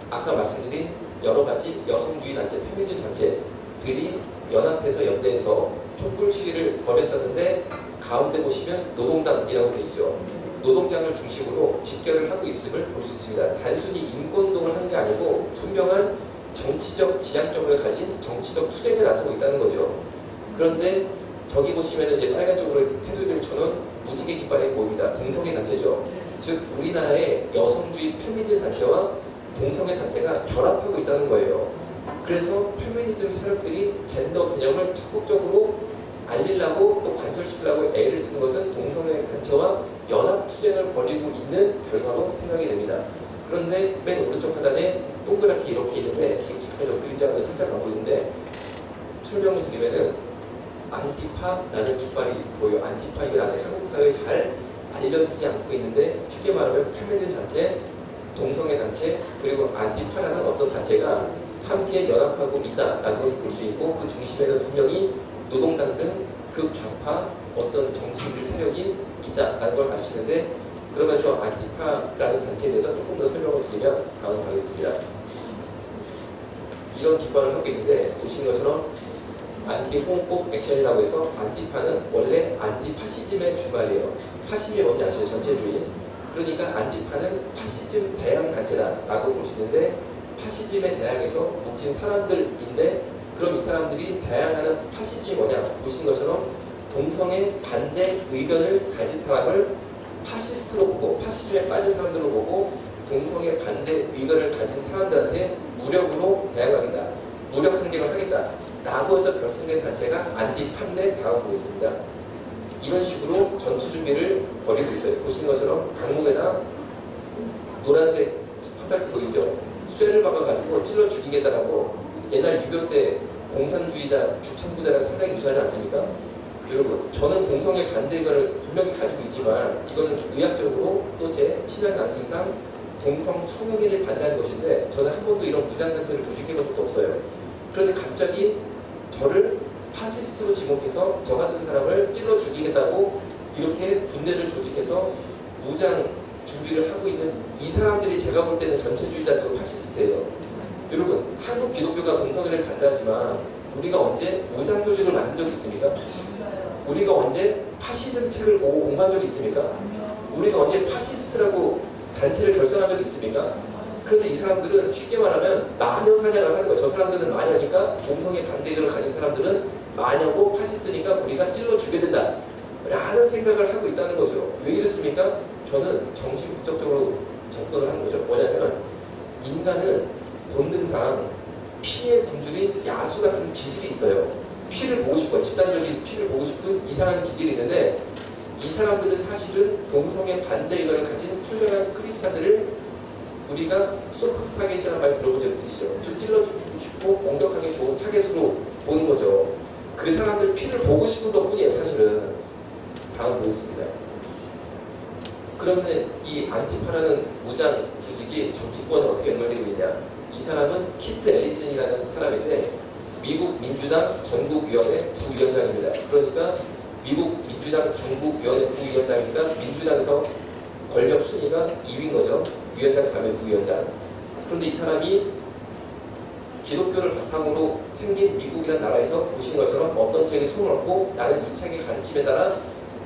아까 말씀드린 여러 가지 여성주의 단체, 페미니즘 단체들이 연합해서 연대해서 촛불 시위를 벌였었는데 가운데 보시면 노동당이라고 되어 있죠. 노동장을 중심으로 집결을 하고 있음을 볼 수 있습니다. 단순히 인권운동을 하는 게 아니고 분명한 정치적 지향점을 가진 정치적 투쟁에 나서고 있다는 거죠. 그런데 저기 보시면 이제 빨간 쪽으로 테두리를 쳐놓은 무지개 깃발이 보입니다. 동성애 단체죠. 즉 우리나라의 여성주의 페미니즘 단체와 동성애 단체가 결합하고 있다는 거예요. 그래서 페미니즘 세력들이 젠더 개념을 적극적으로 알리려고 또 관철시키려고 애를 쓰는 것은 동성애 단체와 연합 투쟁을 벌이고 있는 결과로 생각이 됩니다. 그런데 맨 오른쪽 하단에 동그랗게 이렇게 있는데 지금 잠깐 그림자가 살짝 나오고 있는데 설명을 드리면은 안티파라는 깃발이 보여요. 안티파 이게 아직 한국 사회에 잘 알려지지 않고 있는데 쉽게 말하면 페미니즘 단체, 동성애 단체 그리고 안티파라는 어떤 단체가 함께 연합하고 있다라는 것을 볼 수 있고 그 중심에는 분명히 노동당 등 극좌파 어떤 정치인들 세력이 있다라는 걸 알 수 있는데 그러면 저 안티파라는 단체에 대해서 조금 더 설명을 드리면 다음 가겠습니다. 이런 깃발을 하고 있는데 보시는 것처럼 안티홍법 액션이라고 해서 안티파는 원래 안티파시즘의 주말이에요. 파시즘이 뭔지 아시죠? 전체주의. 그러니까 안티파는 파시즘 대항 단체다라고 볼 수 있는데 파시즘에 대항해서 뭉친 사람들인데 그럼 이 사람들이 대항하는 파시즘이 뭐냐? 보신 것처럼 동성애 반대 의견을 가진 사람을 파시스트로 보고 파시즘에 빠진 사람들로 보고 동성애 반대 의견을 가진 사람들한테 무력으로 대항하겠다. 무력 항쟁을 하겠다. 라고 해서 결성된 단체가 안티파인데 다음 보겠습니다. 이런 식으로 전투 준비를 벌이고 있어요. 보시는 것처럼 강목에다 노란색 화살 보이죠? 쇠를 박아가지고 찔러 죽이겠다라고 옛날 6.25 때 공산주의자 죽창부대랑 상당히 유사하지 않습니까? 여러분, 저는 동성애 반대 의견을 분명히 가지고 있지만 이거는 의학적으로 또 제 신앙 양심상 동성 성애를 반대하는 것인데 저는 한 번도 이런 무장단체를 조직해본 적도 없어요. 그런데 갑자기 저를 파시스트로 지목해서 저 같은 사람을 찔러 죽이겠다고 이렇게 군대를 조직해서 무장 준비를 하고 있는 이 사람들이 제가 볼 때는 전체주의자들고 파시스트예요. 여러분, 한국 기독교가 동성애를 반대하지만 우리가 언제 무장 조직을 만든 적이 있습니까? 우리가 언제 파시즘 책을 보고 공부한 적이 있습니까? 우리가 언제 파시스트라고 단체를 결성한 적이 있습니까? 그런데 이 사람들은 쉽게 말하면 마녀 사냥을 하는 거예요. 저 사람들은 마녀니까 동성애 반대를 가진 사람들은 마녀고 파시스트니까 우리가 찔러 죽여야 된다 라는 생각을 하고 있다는 거죠. 왜 이렇습니까? 저는 정신분석적으로 접근을 하는 거죠. 뭐냐면 인간은 본능상 피의 굶주린 야수 같은 기질이 있어요. 피를 보고 싶어요. 집단적인 피를 보고 싶은 이상한 기질이 있는데 이 사람들은 사실은 동성애 반대 의견을 가진 선량한 크리스찬들을 우리가 소프트 타겟이라는 말 들어본 적 있으시죠? 좀 찔러주고 싶고 공격하기 좋은 타겟으로 보는 거죠. 그 사람들 피를 보고 싶은 것 뿐이에요. 사실은. 다음 보겠습니다. 그러면 이 안티파라는 무장 조직이 정치권에 어떻게 연결되고 있냐? 이 사람은 키스 앨리슨이라는 사람인데 미국 민주당 전국위원회 부위원장입니다. 그러니까 미국 민주당 전국위원회 부위원장이니까 민주당에서 권력 순위가 2위인 거죠. 위원장 다음에 부위원장. 그런데 이 사람이 기독교를 바탕으로 생긴 미국이라는 나라에서 보시는 것처럼 어떤 책에 손을 얹고 나는 이 책의 가르침에 따라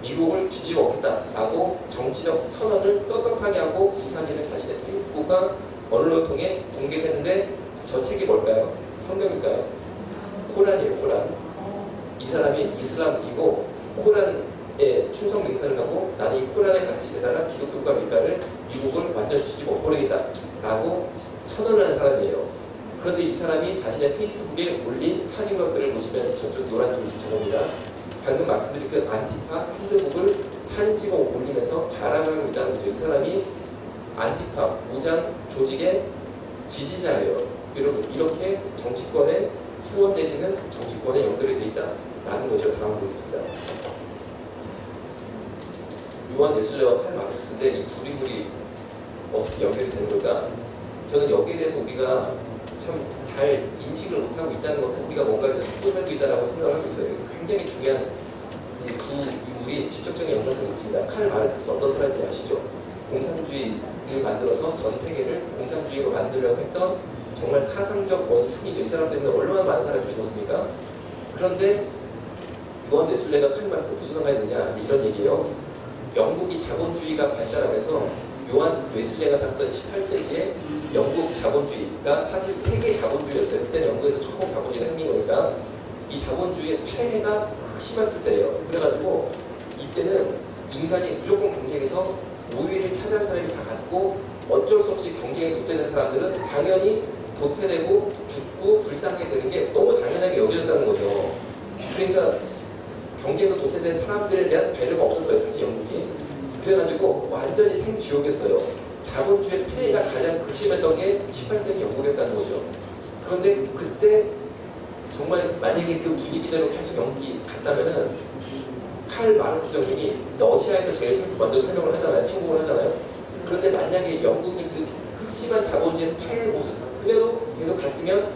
미국을 뒤집어 엎겠다라고 정치적 선언을 떳떳하게 하고 이 사진을 자신의 페이스북과 언론을 통해 공개를 했는데 저 책이 뭘까요? 성경일까요? 코란이에요. 코란. 이 사람이 이슬람이고 코란에 충성 맹세를 하고 나는 이 코란의 가르침에 따라 기독교과 민가를 미국을 완전히 뒤집어 엎어버리겠다라고 선언을 한 사람이에요. 그런데 이 사람이 자신의 페이스북에 올린 사진과 글을 보시면 저쪽 노란 줄이 저겁니다. 방금 말씀드린 그 안티파 핸드북을 사진 찍어 올리면서 자랑하고 있다는 거죠. 이 사람이 안티파 무장 조직의 지지자예요. 여러분, 이렇게 정치권에 후원되시는 정치권에 연결이 돼 있다라는 거죠. 다음 보겠습니다. 요한 웨슬레와 칼 마르크스인데 이 둘이 어떻게 연결이 되는 걸까? 저는 여기에 대해서 우리가 참 잘 인식을 못하고 있다는 것도 우리가 뭔가를 속고 살고 있다고 생각을 하고 있어요. 굉장히 중요한 두 인물이 직접적인 연관성이 있습니다. 칼 마르크스는 어떤 사람인지 아시죠? 공산주의를 만들어서 전 세계를 공산주의로 만들려고 했던 정말 사상적 원흉이죠. 이 사람 때문에 얼마나 많은 사람이 죽었습니까? 그런데 요한 웨슬레가 칼 마르크스 무슨 상관이 있느냐 이런 얘기예요. 영국이 자본주의가 발달하면서 요한 웨슬레가 살았던 18세기에 영국 자본주의가 사실 세계 자본주의였어요. 그때는 영국에서 처음 자본주의가 생긴 거니까 이 자본주의의 폐해가 극심했을 때예요. 그래가지고 이때는 인간이 무조건 경쟁에서 우위를 차지한 사람이 다 갖고 어쩔 수 없이 경쟁에 도태된 사람들은 당연히 도태되고 죽고 불쌍하게 되는 게 너무 당연하게 여겨졌다는 거죠. 그러니까 경쟁에서 도태된 사람들에 대한 배려가 없었어요. 당시 영국이. 그래가지고 완전히 생지옥이었어요. 자본주의 폐해가 가장 극심했던 게 18세기 영국이었다는 거죠. 그런데 그때 정말 만약에 그 분위기대로 계속 영국이 갔다면은 칼 마르크스 정신이 러시아에서 제일 먼저 설명을 하잖아요. 성공을 하잖아요. 그런데 만약에 영국이 그 극심한 자본주의 폐해 모습 그대로 계속 갔으면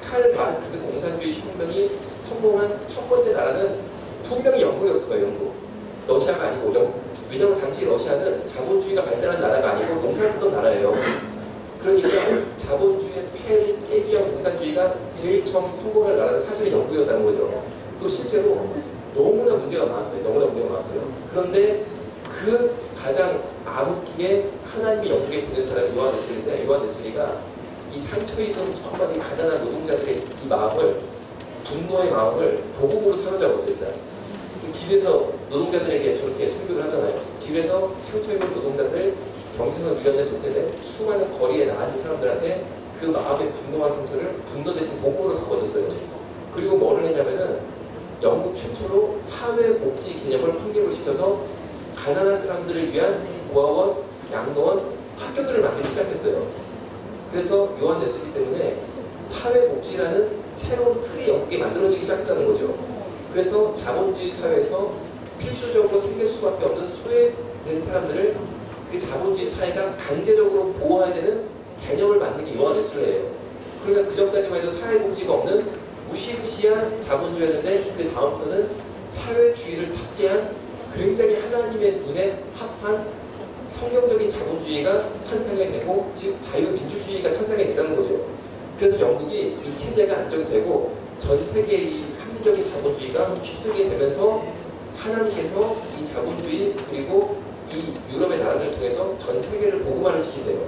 칼 마르크스 공산주의 혁명이 성공한 첫 번째 나라는 분명히 영국이었을 거예요. 영국. 러시아가 아니고 왜냐하면 당시 러시아는 자본주의가 발달한 나라가 아니고 농사짓던 나라예요. 그러니까 자본주의의 폐해를 깨기 위한 공산주의가 제일 처음 성공할 나라는 사실은 영국이었다는 거죠. 또 실제로 너무나 문제가 많았어요. 그런데 그 가장 암흑기에 하나님이 영국에 보낸 사람이 요한 웨슬리인데 요한 웨슬리가 이 상처 입은 정말 이 가난한 노동자들의 이 마음을 분노의 마음을 복음으로 사로잡았습니다. 길에서 노동자들에게 저렇게 설교를 하잖아요. 길에서 상처 입은 노동자들, 경제에서 밀려내 도태된 수많은 거리에 나앉은 사람들한테 그 마음의 분노와 상처를 분노 대신 복음으로 바꿔줬어요. 그리고 뭐를 했냐면은 영국 최초로 사회복지 개념을 확립을 시켜서 가난한 사람들을 위한 고아원, 양로원, 학교들을 만들기 시작했어요. 그래서 요한 웨슬리 때문에 사회복지라는 새로운 틀이 영국에 만들어지기 시작했다는 거죠. 그래서 자본주의 사회에서 필수적으로 생길 수밖에 없는 소외된 사람들을 그 자본주의 사회가 강제적으로 보호해야 되는 개념을 만든 게 요한 웨슬레예요. 그러니까 그 전까지만 해도 사회복지가 없는 무시무시한 자본주의였는데 그 다음부터는 사회주의를 탑재한 굉장히 하나님의 눈에 합한 성경적인 자본주의가 탄생이 되고 즉 자유민주주의가 탄생이 됐다는 거죠. 그래서 영국이 이 체제가 안정이 되고 전 세계의 이 합리적인 자본주의가 휩쓸게 되면서 하나님께서 이 자본주의 그리고 이 유럽의 나라를 통해서 전 세계를 복음화를 시키세요.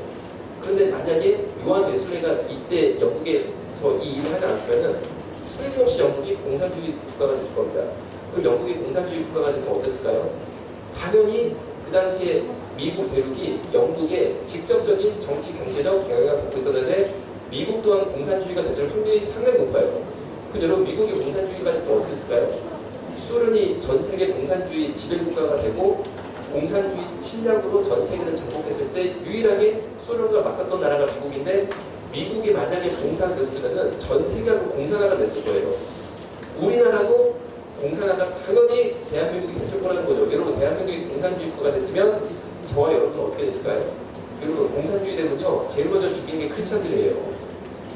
그런데 만약에 요한 웨슬레가 이때 영국에서 이 일을 하지 않았으면은 틀림없이 영국이 공산주의 국가가 됐을 겁니다. 그럼 영국이 공산주의 국가가 됐으면 어땠을까요? 당연히 그 당시에 미국 대륙이 영국의 직접적인 정치 경제적 영향을 받고 있었는데 미국 또한 공산주의가 됐을 확률이 상당히 높아요. 그럼 여러분 미국이 공산주의가 됐으면 어떻게 했을까요? 소련이 전 세계 공산주의 지배국가가 되고 공산주의 침략으로 전 세계를 정복했을 때 유일하게 소련과 맞섰던 나라가 미국인데 미국이 만약에 공산이 됐으면 전 세계가 공산화가 됐을 거예요. 우리나라도 공산화가 당연히 대한민국이 됐을 거라는 거죠. 여러분 대한민국이 공산주의 국가가 됐으면 저와 여러분은 어떻게 됐을까요? 여러분 공산주의 되면요 제일 먼저 죽인 게 크리스천들이에요.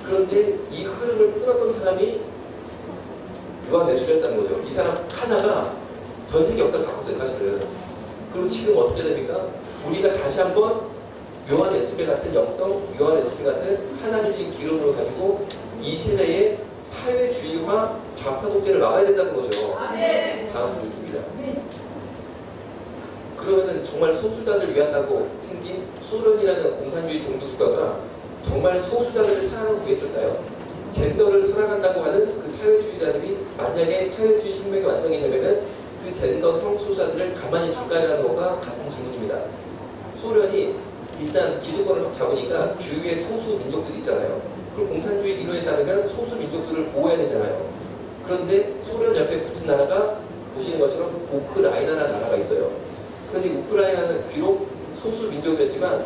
그런데 이 흐름을 끊었던 사람이 요한 웨슬레였다는 거죠. 이 사람 하나가 전 세계 역사를 바꿨어요 사실은. 그럼 지금 어떻게 됩니까? 우리가 다시 한번 요한 웨슬레 같은 영성, 요한 웨슬레 같은 하나님적인 기름으로 가지고 이 세대의 사회주의화 좌파 독재를 막아야 된다는 거죠. 다음 보겠습니다. 그러면은 정말 소수자를 위한다고 생긴 소련이라는 공산주의 종주국가가 정말 소수자들을 사랑하고 있을까요? 젠더를 사랑한다고 하는 그 사회주의자들이 만약에 사회주의 혁명이 완성이 되면은 그 젠더 성소수자들을 가만히 둘까라는 거가 같은 질문입니다. 소련이 일단 기득권을 확 잡으니까 주위에 소수 민족들이 있잖아요. 그럼 공산주의 이론에 따르면 소수 민족들을 보호해야 되잖아요. 그런데 소련 옆에 붙은 나라가 보시는 것처럼 우크라이나라는 나라가 있어요. 그런데 우크라이나는 비록 소수 민족이었지만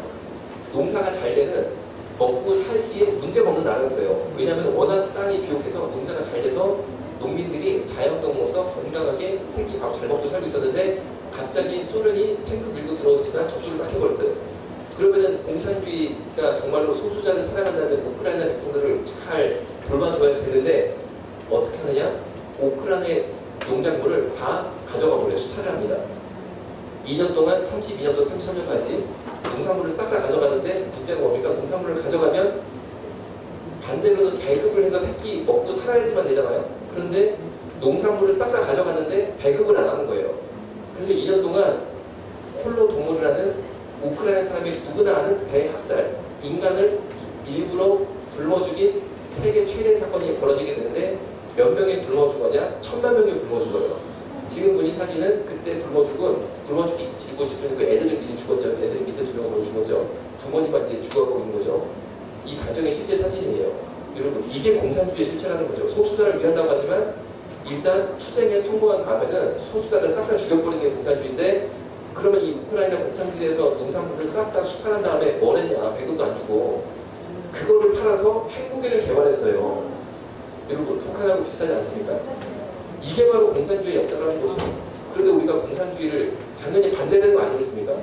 농사가 잘 되는 먹고 살기에 문제가 없는 나라였어요. 왜냐하면 워낙 땅이 비옥해서 농사가 잘 돼서 농민들이 자연동으로서 건강하게 새끼 밥 잘 먹고 살고 있었는데 갑자기 소련이 탱크 밀고 들어오니까 접수를 딱 해버렸어요. 그러면은 공산주의가 정말로 소수자를 사랑한다는 우크라이나 백성들을 잘 돌봐줘야 되는데 어떻게 하느냐? 우크라이나의 농작물을 다 가져가 버려요. 수탈을 합니다. 2년 동안 32년부터 33년까지 농산물을 싹 다 가져가는데 문제가 뭡니까? 농산물을 가져가면 반대로는 배급을 해서 새끼 먹고 살아야지만 되잖아요. 그런데 농산물을 싹 다 가져갔는데 배급을 안 하는 거예요. 그래서 2년 동안 홀로도모를 하는 우크라이나 사람이 누구나 아는 대학살, 인간을 일부러 굶어 죽인 세계 최대 사건이 벌어지게 되는데 몇 명이 굶어 죽었냐? 1000만 명이 굶어 죽어요. 지금 보신 사진은 그때 굶어 죽이고 싶은 그 애들이 미리 죽었죠. 애들이 밑에 두 명으로 죽었죠. 부모님만 이제 죽어가고 있는 거죠. 이 가정의 실제 사진이에요. 여러분 이게 공산주의의 실체라는 거죠. 소수자를 위한다고 하지만 일단 투쟁에 성공한 다음에는 소수자를 싹 다 죽여버리는 게 공산주의인데 그러면 이 우크라이나 곡창지대에서 농산물을 싹 다 수탈한 다음에 뭘 했냐? 배급도 안 주고 그거를 팔아서 핵무기를 개발했어요. 여러분 북한하고 비슷하지 않습니까? 이게 바로 공산주의 역사라는 거죠. 그런데 우리가 공산주의를 당연히 반대되는 거 아니겠습니까?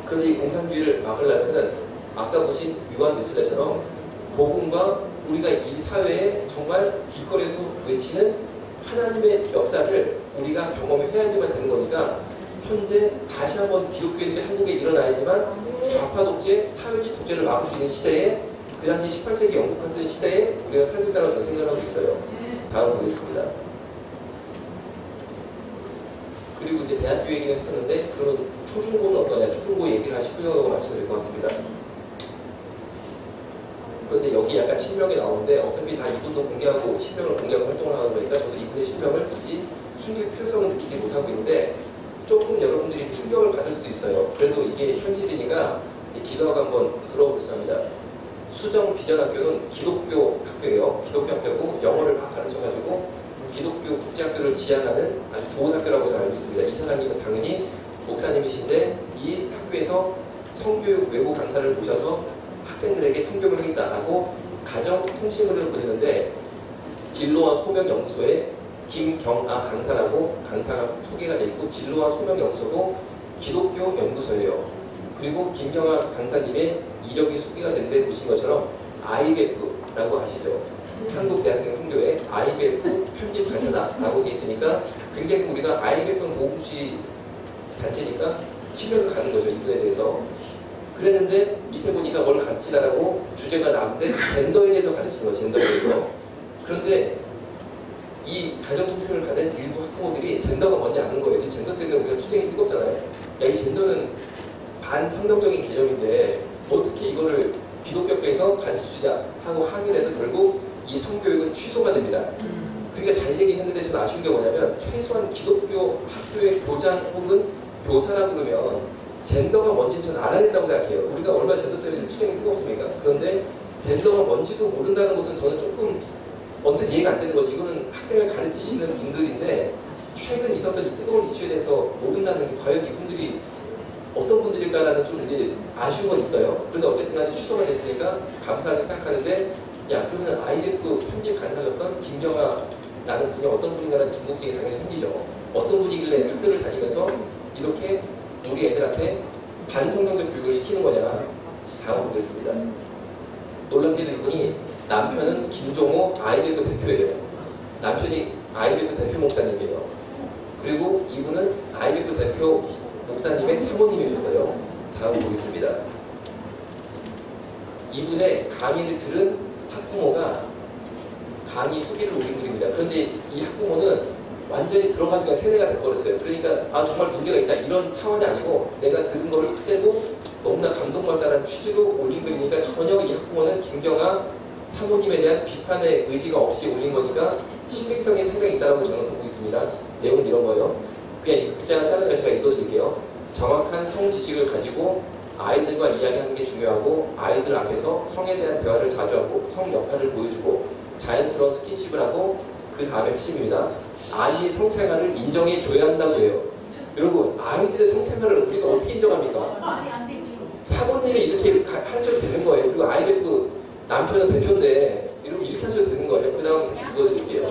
그런데 이 공산주의를 막으려면은 아까 보신 요한 웨슬레처럼 복음과 우리가 이 사회에 정말 길거리에서 외치는 하나님의 역사를 우리가 경험해야지만 되는 거니까 현재 다시 한번 기독교인들이 한국에 일어나야지만 좌파 독재, 사회주의 독재를 막을 수 있는 시대에 그 당시 18세기 영국 같은 시대에 우리가 살고 있다고 저는 생각하고 있어요. 다음 보겠습니다. 그리고 이제 대학교 얘기를 했었는데 그러면 초중고는 어떠냐? 초중고 얘기를 한 10분 정도 마치면 될 것 같습니다. 그런데 여기 약간 실명이 나오는데 어차피 다 이분도 공개하고 실명을 공개하고 활동을 하는 거니까 저도 이분의 실명을 굳이 숨길 필요성을 느끼지 못하고 있는데 조금 여러분들이 충격을 받을 수도 있어요. 그래도 이게 현실이니까 기도하고 한번 들어보겠습니다 합니다. 수정 비전학교는 기독교 학교예요. 기독교 학교고 영어를 막 가르쳐가지고 기독교 국제학교를 지향하는 아주 좋은 학교라고 저는 알고 있습니다. 이 사장님은 당연히 목사님이신데 이 학교에서 성교육 외부 강사를 모셔서 학생들에게 성교육을 하겠다라고 가정통신문을 보내는데 진로와 소명연구소에 김경아 강사라고 강사가 소개가 되어 있고 진로와 소명연구소도 기독교 연구소예요. 그리고 김경아 강사님의 이력이 소개가 된데 보신 것처럼 IBF라고 아시죠? 한국 대학생 선교회 IBF 편집 강사다라고 되어 있으니까 굉장히 우리가 IBF는 모금시 단체니까 신뢰가 가는 거죠. 이분에 대해서. 그랬는데 밑에 밑에 보니까 뭘 가르치다라고 주제가 나오는데 젠더에 대해서 가르치는 거예요. 젠더에 대해서. 그런데 이 가정통신을 가는 일부 학부모들이 젠더가 뭔지 아는 거예요. 지금 젠더 때문에 우리가 투쟁이 뜨겁잖아요. 야, 이 젠더는 반성경적인 개념인데 어떻게 이거를 기독교에서 가르칠 수 있냐 하고 항의를 해서 결국 이 성교육은 취소가 됩니다. 그러니까 잘 얘기했는데 저는 아쉬운 게 뭐냐면 최소한 기독교 학교의 교장 혹은 교사라고 그러면 젠더가 뭔지 저는 알아야 된다고 생각해요. 우리가 얼마나 젠더 때문에 투쟁이 뜨겁습니까? 그런데 젠더가 뭔지도 모른다는 것은 저는 조금 언뜻 이해가 안 되는 거죠. 이거는 학생을 가르치시는 분들인데 최근 있었던 이 뜨거운 이슈에 대해서 모른다는 게 과연 이분들이 어떤 분들일까라는 좀 이제 아쉬운 건 있어요. 그런데 어쨌든 간에 취소가 됐으니까 감사하게 생각하는데 야 그러면 IF 편집 간사셨던 김경아라는 분이 어떤 분인가라는 궁금증이 당연히 생기죠. 어떤 분이길래 학교를 다니면서 이렇게 우리 애들한테 반성경적 교육을 시키는 거냐. 다음 보겠습니다. 놀랍게도 이분이 남편은 김종호 IF 대표예요. 남편이 IF 대표 목사님이에요. 그리고 이분은 IF 대표 목사님의 사모님이셨어요. 다음 보겠습니다. 이분의 강의를 들은 학부모가 강의 수기를 올린 글입니다. 그런데 이 학부모는 완전히 들어가기가 세뇌가 돼버렸어요. 그러니까 아 정말 문제가 있다 이런 차원이 아니고 내가 들은 거를 그대로 너무나 감동받다는 취지로 올린 글이니까 전혀 이 학부모는 김경아 사모님에 대한 비판의 의지가 없이 올린 거니까 신빙성이 상당히 있다고 저는 보고 있습니다. 내용은 이런 거예요. 그냥 글자가 짜는 거 제가 읽어드릴게요. 정확한 성 지식을 가지고 아이들과 이야기하는 게 중요하고 아이들 앞에서 성에 대한 대화를 자주 하고 성 역할을 보여주고 자연스러운 스킨십을 하고 그 다음에 핵심입니다. 아이의 성생활을 인정해 줘야 한다고 해요. 여러분 아이들의 성생활을 우리가 어떻게 인정합니까? 말이 안 되지. 사모님이 이렇게 하셔도 되는 거예요. 그리고 아이들 남편은 대표인데 이렇게 하셔도 되는 거예요. 그 다음 계속 읽어드릴게요.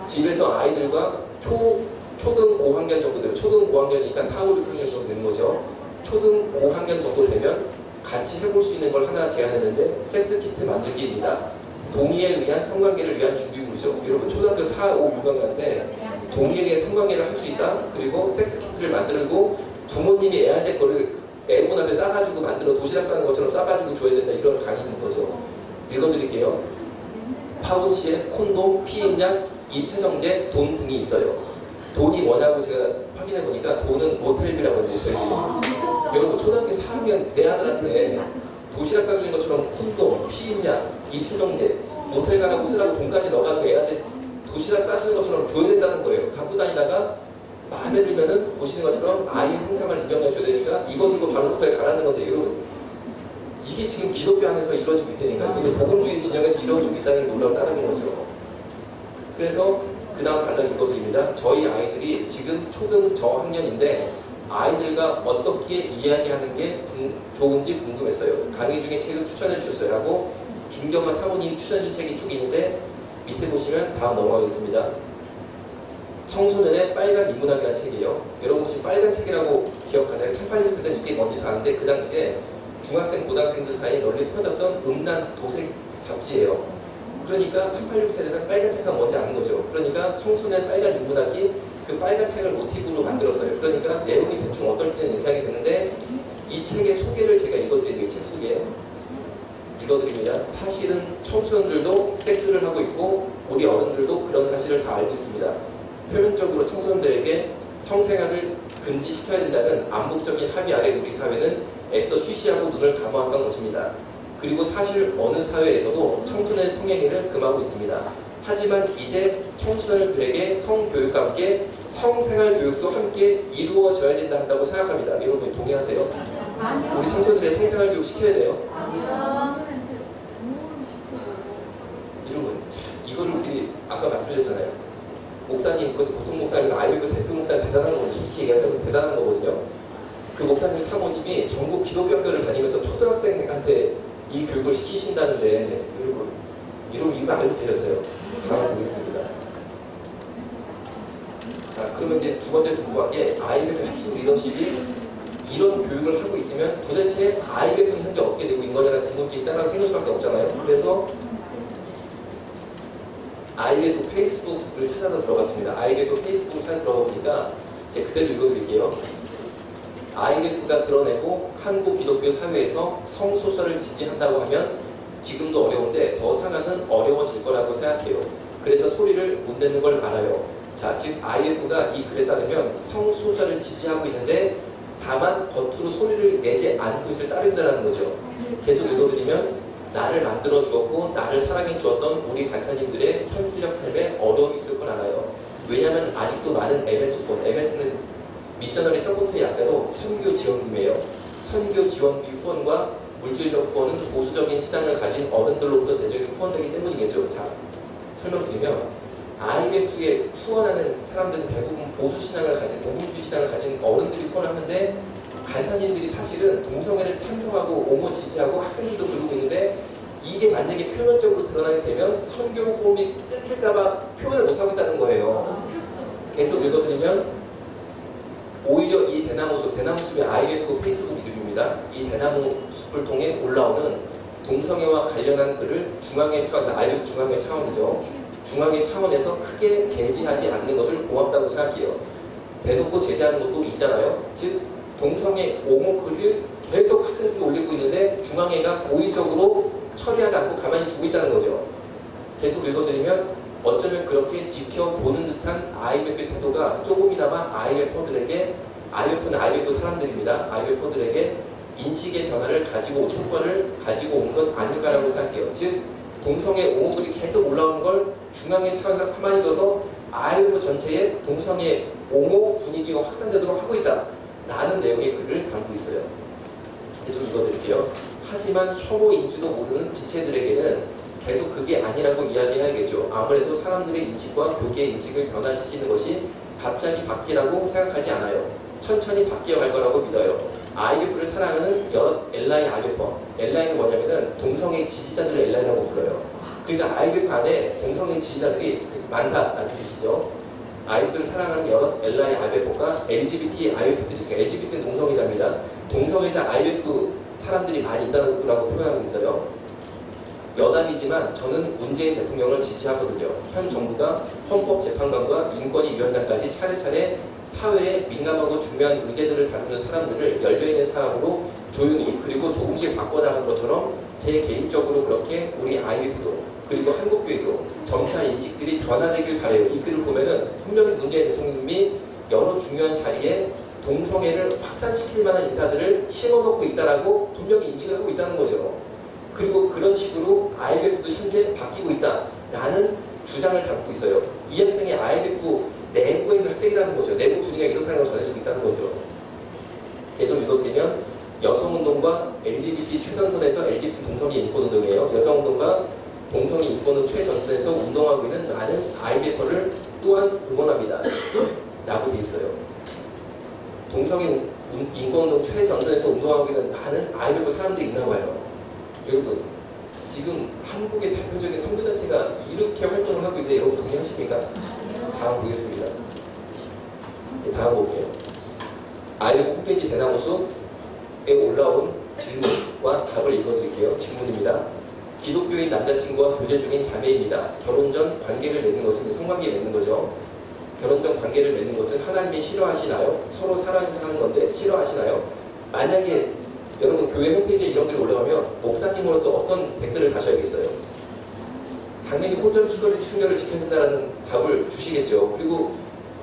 집에서 아이들과 초등 5학년 정도 되면 초등 5학년이니까 4, 5, 6학년 정도 되는 거죠. 초등 5학년 정도 되면 같이 해볼 수 있는 걸 하나 제안했는데 섹스 키트 만들기입니다. 동의에 의한 성관계를 위한 준비물이죠. 여러분 초등학교 4, 5, 6학년한테 동의에 의해 성관계를 할 수 있다. 그리고 섹스 키트를 만들고 부모님이 애한테 거를 애본 앞에 싸가지고 만들어 도시락 싸는 것처럼 싸가지고 줘야 된다. 이런 강의인 거죠. 읽어드릴게요. 파우치에 콘돔, 피임약, 입세정제, 돈 등이 있어요. 돈이 뭐냐고 제가 확인해 보니까 돈은 모텔비라고 해요. 모텔비. 여러분 초등학교 4학년 내 아들한테 도시락 싸주는 것처럼 콘돔, 피임약, 입세정제, 모텔 가라고 쓰라고 돈까지 넣어가지고 애한테 도시락 싸주는 것처럼 줘야 된다는 거예요. 갖고 다니다가 마음에 들면은 보시는 것처럼 아이의 성생활을 인정해 줘야 되니까 이거 들고 바로 모텔 가라는 건데 여러분 이게 지금 기독교 안에서 이루어지고 있다니까. 이것도 복음주의 진영에서 이루어지고 있다는 게 놀라운 따름인 거죠. 그래서 그 다음 달라 읽어드립니다. 저희 아이들이 지금 초등 저학년인데 아이들과 어떻게 이야기하는 게 좋은지 궁금했어요. 강의 중에 책을 추천해 주셨어요. 라고 김경아 사모님 추천해 준 책이 쭉 있는데 밑에 보시면 다음 넘어가겠습니다. 청소년의 빨간 인문학이라는 책이에요. 여러분 혹시 빨간 책이라고 기억하세요? 386 세대는 이게 뭔지 다 아는데 그 당시에 중학생, 고등학생들 사이에 널리 퍼졌던 음란 도색 잡지예요. 그러니까 386 세대는 빨간 책이 뭔지 아는 거죠. 그러니까 청소년 빨간 인문학이 그 빨간 책을 모티브로 만들었어요. 그러니까 내용이 대충 어떨지는 예상이 되는데 이 책의 소개를 제가 읽어드리는 이 책 소개 읽어드립니다. 사실은 청소년들도 섹스를 하고 있고 우리 어른들도 그런 사실을 다 알고 있습니다. 표면적으로 청소년들에게 성생활을 금지시켜야 된다는 암묵적인 합의 아래 우리 사회는 애써 쉬쉬하고 눈을 감아왔던 것입니다. 그리고 사실 어느 사회에서도 청소년 성행위를 금하고 있습니다. 하지만 이제 청소년들에게 성교육과 함께 성생활 교육도 함께 이루어져야 된다 한다고 생각합니다. 여러분 동의하세요? 아니요. 우리 청소년들의 성생활 교육 시켜야 돼요? 아니요. 여러분 이거를 우리 아까 말씀드렸잖아요. 목사님, 그것도 보통 목사님, IF 대표 목사님 대단한 거거든요. 솔직히 얘기하자면 대단한 거거든요. 그 목사님 사모님이 전국 기독교 학교를 다니면서 초등학생한테 이 교육을 시키신다는데 여러분 이거 알고 계셨어요? 다음 보겠습니다. 자, 그러면 이제 두 번째 궁금한 게 IF 핵심 리더십이 이런 교육을 하고 있으면 도대체 IF는 현재 어떻게 되고 있는 거냐는 궁금증이 따라서 생길 수밖에 없잖아요. 그래서 IF 페이스북을 찾아서 들어갔습니다. IF 페이스북을 찾아 들어가 보니까 이제 그대로 읽어드릴게요. IMF가 드러내고 한국 기독교 사회에서 성소수자를 지지한다고 하면 지금도 어려운데 더 상황은 어려워질 거라고 생각해요. 그래서 소리를 못 내는 걸 알아요. 자, 즉 IMF가 이 글에 따르면 성소수자를 지지하고 있는데 다만 겉으로 소리를 내지 않고 있을 따른다는 거죠. 계속 읽어드리면 나를 만들어 주었고 나를 사랑해 주었던 우리 간사님들의 현실적 삶에 어려움이 있을 걸 알아요. 왜냐하면 아직도 많은 MS 후원, MS는 미셔너리 서포트의 약자로 선교 지원금이에요. 선교 지원비 후원과 물질적 후원은 보수적인 신앙을 가진 어른들로부터 제적인 후원되기 때문이겠죠. 자, 설명드리면 IMF에 후원하는 사람들은 대부분 보수 신앙을 가진, 복음주의 신앙을 가진 어른들이 후원하는데 간사님들이 사실은 동성애를 찬성하고 옹호 지지하고 학생들도 그러고 있는데 이게 만약에 표면적으로 드러나게 되면 선교 후원이 끊길까봐 표현을 못하고 있다는 거예요. 계속 읽어드리면 오히려 이 대나무숲이 IMF 페이스북 이름입니다. 이 대나무숲을 통해 올라오는 동성애와 관련한 글을 중앙회 차원에서, IMF 중앙회 차원이죠. 중앙회 차원에서 크게 제지하지 않는 것을 고맙다고 생각해요. 대놓고 제지하는 것도 있잖아요. 즉 동성애 옹호 글을 계속 학생들이 올리고 있는데 중앙회가 고의적으로 처리하지 않고 가만히 두고 있다는 거죠. 계속 읽어드리면 어쩌면 그렇게 지켜보는 듯한 IMF의 태도가 조금이나마 IMF는 IMF 사람들입니다. IMF들에게 인식의 변화를 가지고 온 효과를 가지고 온 것 아닐까라고 생각해요. 즉 동성애 옹호글이 계속 올라오는 걸 중앙회 차원에서 가만히 둬서 IMF 전체에 동성애 옹호 분위기가 확산되도록 하고 있다 라는 내용의 글을 담고 있어요. 계속 읽어드릴게요. 하지만 혐오인지도 모르는 지체들에게는 계속 그게 아니라고 이야기해야겠죠. 아무래도 사람들의 인식과 교계의 인식을 변화시키는 것이 갑자기 바뀌라고 생각하지 않아요. 천천히 바뀌어갈 거라고 믿어요. IMF를 사랑하는 여러 엘라인 IMF, 엘라인은 뭐냐면은 동성애 지지자들을 엘라인이라고 불러요. 그러니까 IMF 안에 동성애 지지자들이 많다라는 뜻이죠. IMF를 사랑하는 여러 엘라인 IMF가 LGBT IMF들이 있어요. LGBT는 동성애자입니다. 동성애자 IMF 사람들이 많이 있다고 표현하고 있어요. 여담이지만 저는 문재인 대통령을 지지하거든요. 현 정부가 헌법재판관과 인권위원장까지 차례차례 사회에 민감하고 중요한 의제들을 다루는 사람들을 열려있는 사람으로 조용히 그리고 조금씩 바꿔나가는 것처럼 제 개인적으로 그렇게 우리 IMF도 그리고 한국교회도 점차 인식들이 변화되길 바라요. 이 글을 보면은 분명히 문재인 대통령님이 여러 중요한 자리에 동성애를 확산시킬 만한 인사들을 심어놓고 있다라고 분명히 인식을 하고 있다는 거죠. 그리고 그런 식으로 IMF도 현재 바뀌고 있다라는 주장을 담고 있어요. 이 학생이 IMF 내부에 있는 학생이라는 거죠. 내부 분위기가 이렇다는 걸 전해주고 있다는 거죠. 계속 읽어드리면 여성운동과 LGBT 최전선에서 LGBT 동성애 인권운동이에요. 여성운동과 동성애 인권은 최전선에서 운동하고 있는 많은 IMF를 또한 응원합니다. 라고 돼 있어요. 동성애 인권운동 최전선에서 운동하고 있는 많은 IMF 사람들이 있나 봐요. 여러분, 지금 한국의 대표적인 선교단체가 이렇게 활동을 하고 있는데 여러분 동의하십니까? 다음 보겠습니다. 네, 다음 볼게요. IMF 홈페이지 대나무숲에 올라온 질문과 답을 읽어드릴게요. 질문입니다. 기독교인 남자친구와 교제 중인 자매입니다. 결혼 전 관계를 맺는 것은 성관계 맺는 거죠. 결혼 전 관계를 맺는 것은 하나님이 싫어하시나요? 서로 사랑하는 건데 싫어하시나요? 만약에 여러분 교회 홈페이지에 이런 글이 올라가면 목사님으로서 어떤 댓글을 다셔야겠어요? 당연히 혼전수설이 순결을 지켜야 된다는 답을 주시겠죠. 그리고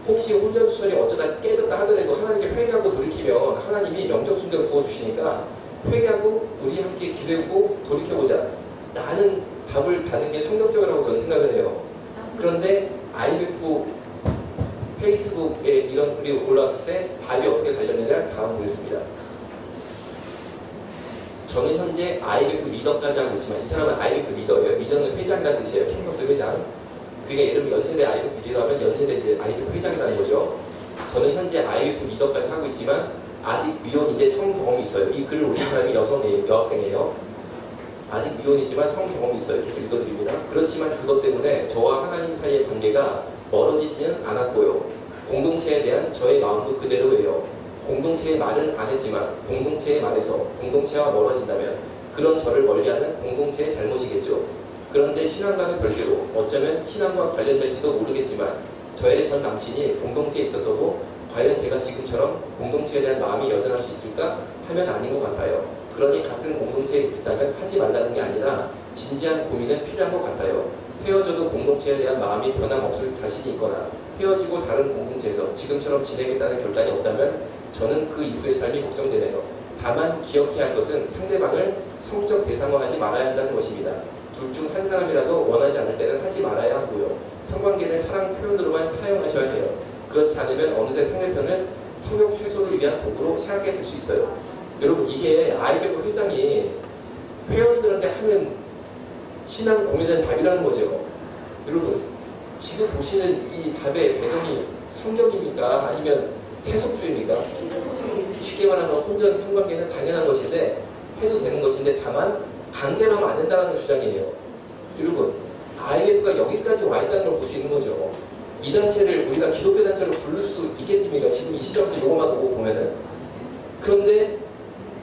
혹시 혼전수설이 어쩌다 깨졌다 하더라도 하나님께 회개하고 돌이키면 하나님이 영적 순결을 부어주시니까 회개하고 우리 함께 기도하고 돌이켜보자 라는 답을 다는 게 성경적이라고 저는 생각을 해요. 그런데 IMF 페이스북에 이런 글이 올라왔을 때 답이 어떻게 달렸느냐 다음 보겠습니다. 저는 현재 IMF 리더까지 하고 있지만 이 사람은 IMF 리더예요. 리더는 회장이라는 뜻이에요. 캠퍼스 회장. 그러니까 예를 들면 연세대 IMF 리더하면 연세대 이제 IMF 회장이라는 거죠. 저는 현재 IMF 리더까지 하고 있지만 아직 미혼인데 성 경험이 있어요. 이 글을 올린 사람이 여성이에요. 여학생이에요. 아직 미혼이지만 성 경험이 있어요. 계속 읽어드립니다. 그렇지만 그것 때문에 저와 하나님 사이의 관계가 멀어지지는 않았고요. 공동체에 대한 저의 마음도 그대로예요. 공동체의 말은 안 했지만 공동체의 말에서 공동체와 멀어진다면 그런 저를 멀리하는 공동체의 잘못이겠죠. 그런데 신앙과는 별개로 어쩌면 신앙과 관련될지도 모르겠지만 저의 전 남친이 공동체에 있어서도 과연 제가 지금처럼 공동체에 대한 마음이 여전할 수 있을까 하면 아닌 것 같아요. 그러니 같은 공동체에 있다면 하지 말라는 게 아니라 진지한 고민은 필요한 것 같아요. 헤어져도 공동체에 대한 마음이 변함없을 자신이 있거나 헤어지고 다른 공동체에서 지금처럼 지내겠다는 결단이 없다면 저는 그 이후의 삶이 걱정되네요. 다만 기억해야 할 것은 상대방을 성적 대상화하지 말아야 한다는 것입니다. 둘 중 한 사람이라도 원하지 않을 때는 하지 말아야 하고요. 성관계를 사랑 표현으로만 사용하셔야 해요. 그렇지 않으면 어느새 상대편을 성욕 해소를 위한 도구로 생각하게 될 수 있어요. 여러분, 이게 IBF 회장이 회원들한테 하는 신앙 공유된 답이라는 거죠. 여러분, 지금 보시는 이 답의 배경이 성경입니까? 아니면 세속주의입니까? 쉽게 말하면 혼전 성관계는 당연한 것인데 해도 되는 것인데 다만 강제로 하면 안 된다는 주장이에요. 여러분, IBF가 여기까지 와 있다는 걸 볼 수 있는 거죠. 이 단체를 우리가 기독교 단체로 부를 수 있겠습니까? 지금 이 시점에서 이것만 보고 보면은. 그런데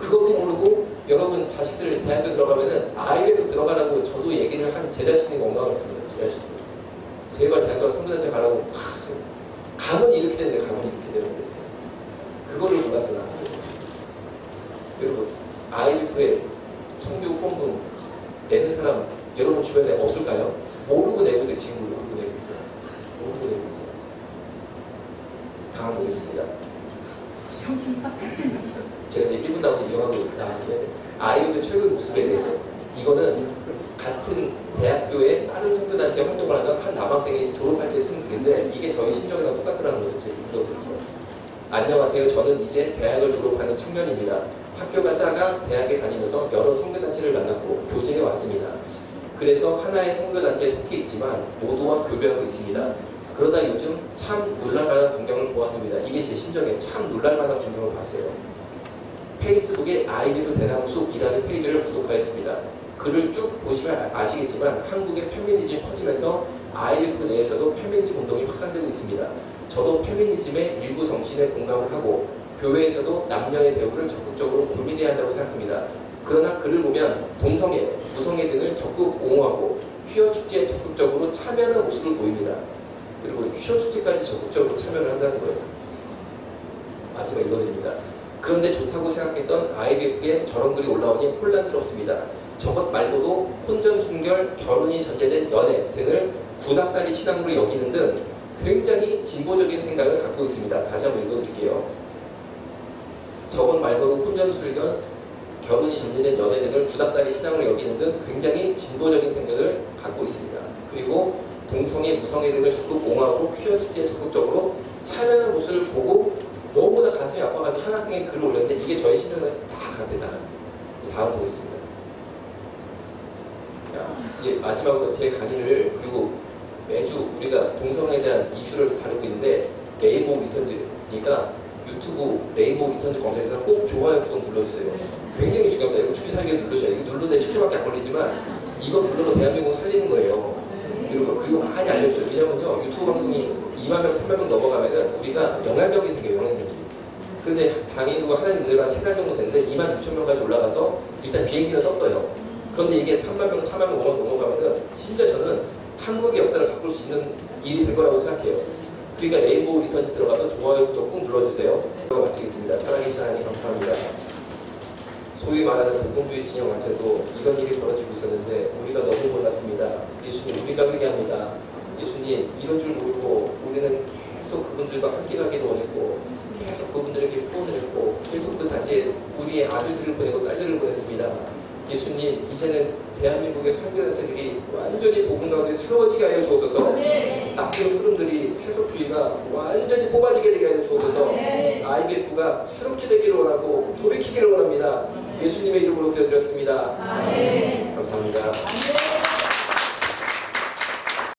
그것도 모르고 여러분 자식들 대학교 들어가면은 IBF 들어가라고 저도 얘기를 한 제 자신이 원망했습니다. 제 자신이. 제발 대학교 성교단체 가라고. 가면 이렇게 되는데 가면 이렇게 되는데. 그거를 몰랐어요. 여러분, IBF의 성교 후원금 내는 사람 여러분 주변에 없을까요? 모르고 내고 돼. 지금 모르고 내고 있어요. 모르고 내고 있어요. 다음 보겠습니다. 제가 이제 1분 남아서 이정하고 나한테 IBF의 최근 모습에 대해서 이거는 같은 대학교의 다른 선교단체 활동을 하던 한 남학생이 졸업할 때 쓴 글인데 이게 저희 심정이랑 똑같더라는 거죠. 제가 읽어드릴게요. 안녕하세요. 저는 이제 대학을 졸업하는 청년입니다. 학교가 작아 대학에 다니면서 여러 선교단체를 만났고 교제해 왔습니다. 그래서 하나의 선교단체에 속해 있지만 모두와 교배하고 있습니다. 그러다 요즘 참 놀랄만한 광경을 보았습니다. 이게 제 심정에 참 놀랄만한 광경을 봤어요. 페이스북에 IBF 대나무숲이라는 페이지를 구독하였습니다. 글을 쭉 보시면 아시겠지만 한국의 페미니즘이 퍼지면서 IBF 내에서도 페미니즘 운동이 확산되고 있습니다. 저도 페미니즘의 일부 정신에 공감을 하고 교회에서도 남녀의 대우를 적극적으로 고민해야 한다고 생각합니다. 그러나 글을 보면 동성애, 무성애 등을 적극 옹호하고 퀴어 축제에 적극적으로 참여하는 모습을 보입니다. 그리고 퀴어 축제까지 적극적으로 참여를 한다는 거예요. 마지막 읽어드립니다. 그런데 좋다고 생각했던 IBF에 저런 글이 올라오니 혼란스럽습니다. 저것 말고도 혼전, 순결, 결혼이 전제된 연애 등을 구닥다리 신앙으로 여기는 등 굉장히 진보적인 생각을 갖고 있습니다. 다시 한번 읽어드릴게요. 저것 말고도 혼전, 순결, 결혼이 전제된 연애 등을 구닥다리 신앙으로 여기는 등 굉장히 진보적인 생각을 갖고 있습니다. 그리고 동성애, 무성애 등을 적극 옹호하고 퀴어 축제에 적극적으로 참여하는 모습을 보고 너무나 가슴이 아파가지고 한 학생이 글을 올렸는데 이게 저희 심정에 다 같아요. 다 같아요. 다음 보겠습니다. 자, 이제 마지막으로 제 강의를 그리고 매주 우리가 동성애에 대한 이슈를 다루고 있는데 레인보우 리턴즈니까 유튜브 레인보우 리턴즈 검색해서 꼭 좋아요, 구독 눌러주세요. 굉장히 중요합니다. 이거 추리 살기 누르셔야 돼요. 이거 누르는데 10초밖에 안 걸리지만 이거 눌러서 대한민국 살리는 거예요. 그리고 많이 알려주세요. 왜냐면요, 유튜브 방송이 2만 명, 3만 명 넘어가면은 우리가 영향력이 생겨요. 영향력이. 근데 당인도 하나님 은혜가 한 3달 정도 됐는데 2만 6천 명까지 올라가서 일단 비행기는 떴어요. 그런데 이게 3만 명, 4만 명, 5만 넘어가면은 진짜 저는 한국의 역사를 바꿀 수 있는 일이 될 거라고 생각해요. 그러니까 레인보우 리턴즈 들어가서 좋아요, 구독 꼭 눌러주세요. 이거 마치겠습니다. 사랑해주신 하나님 감사합니다. 소위 말하는 공동주의 진영 자체도 이런 일이 벌어지고 있었는데 우리가 너무 몰랐습니다. 예수님, 우리가 회개합니다. 예수님, 이런 줄 모르고 우리는 계속 그분들과 함께 가기를 원했고 계속 그분들에게 후원을 했고 계속 그 단체에 우리의 아들들을 보내고 딸들을 보냈습니다. 예수님, 이제는 대한민국의 선교단체들이 완전히 복음 가운데 새로워지게 하여 주옵소서. 나쁜 흐름들이 세속주의가 완전히 뽑아지게 되게 하여 주옵소서. IBF가 새롭게 되기를 원하고 돌이키기를 원합니다. 예수님의 이름으로 기도드렸습니다. 감사합니다.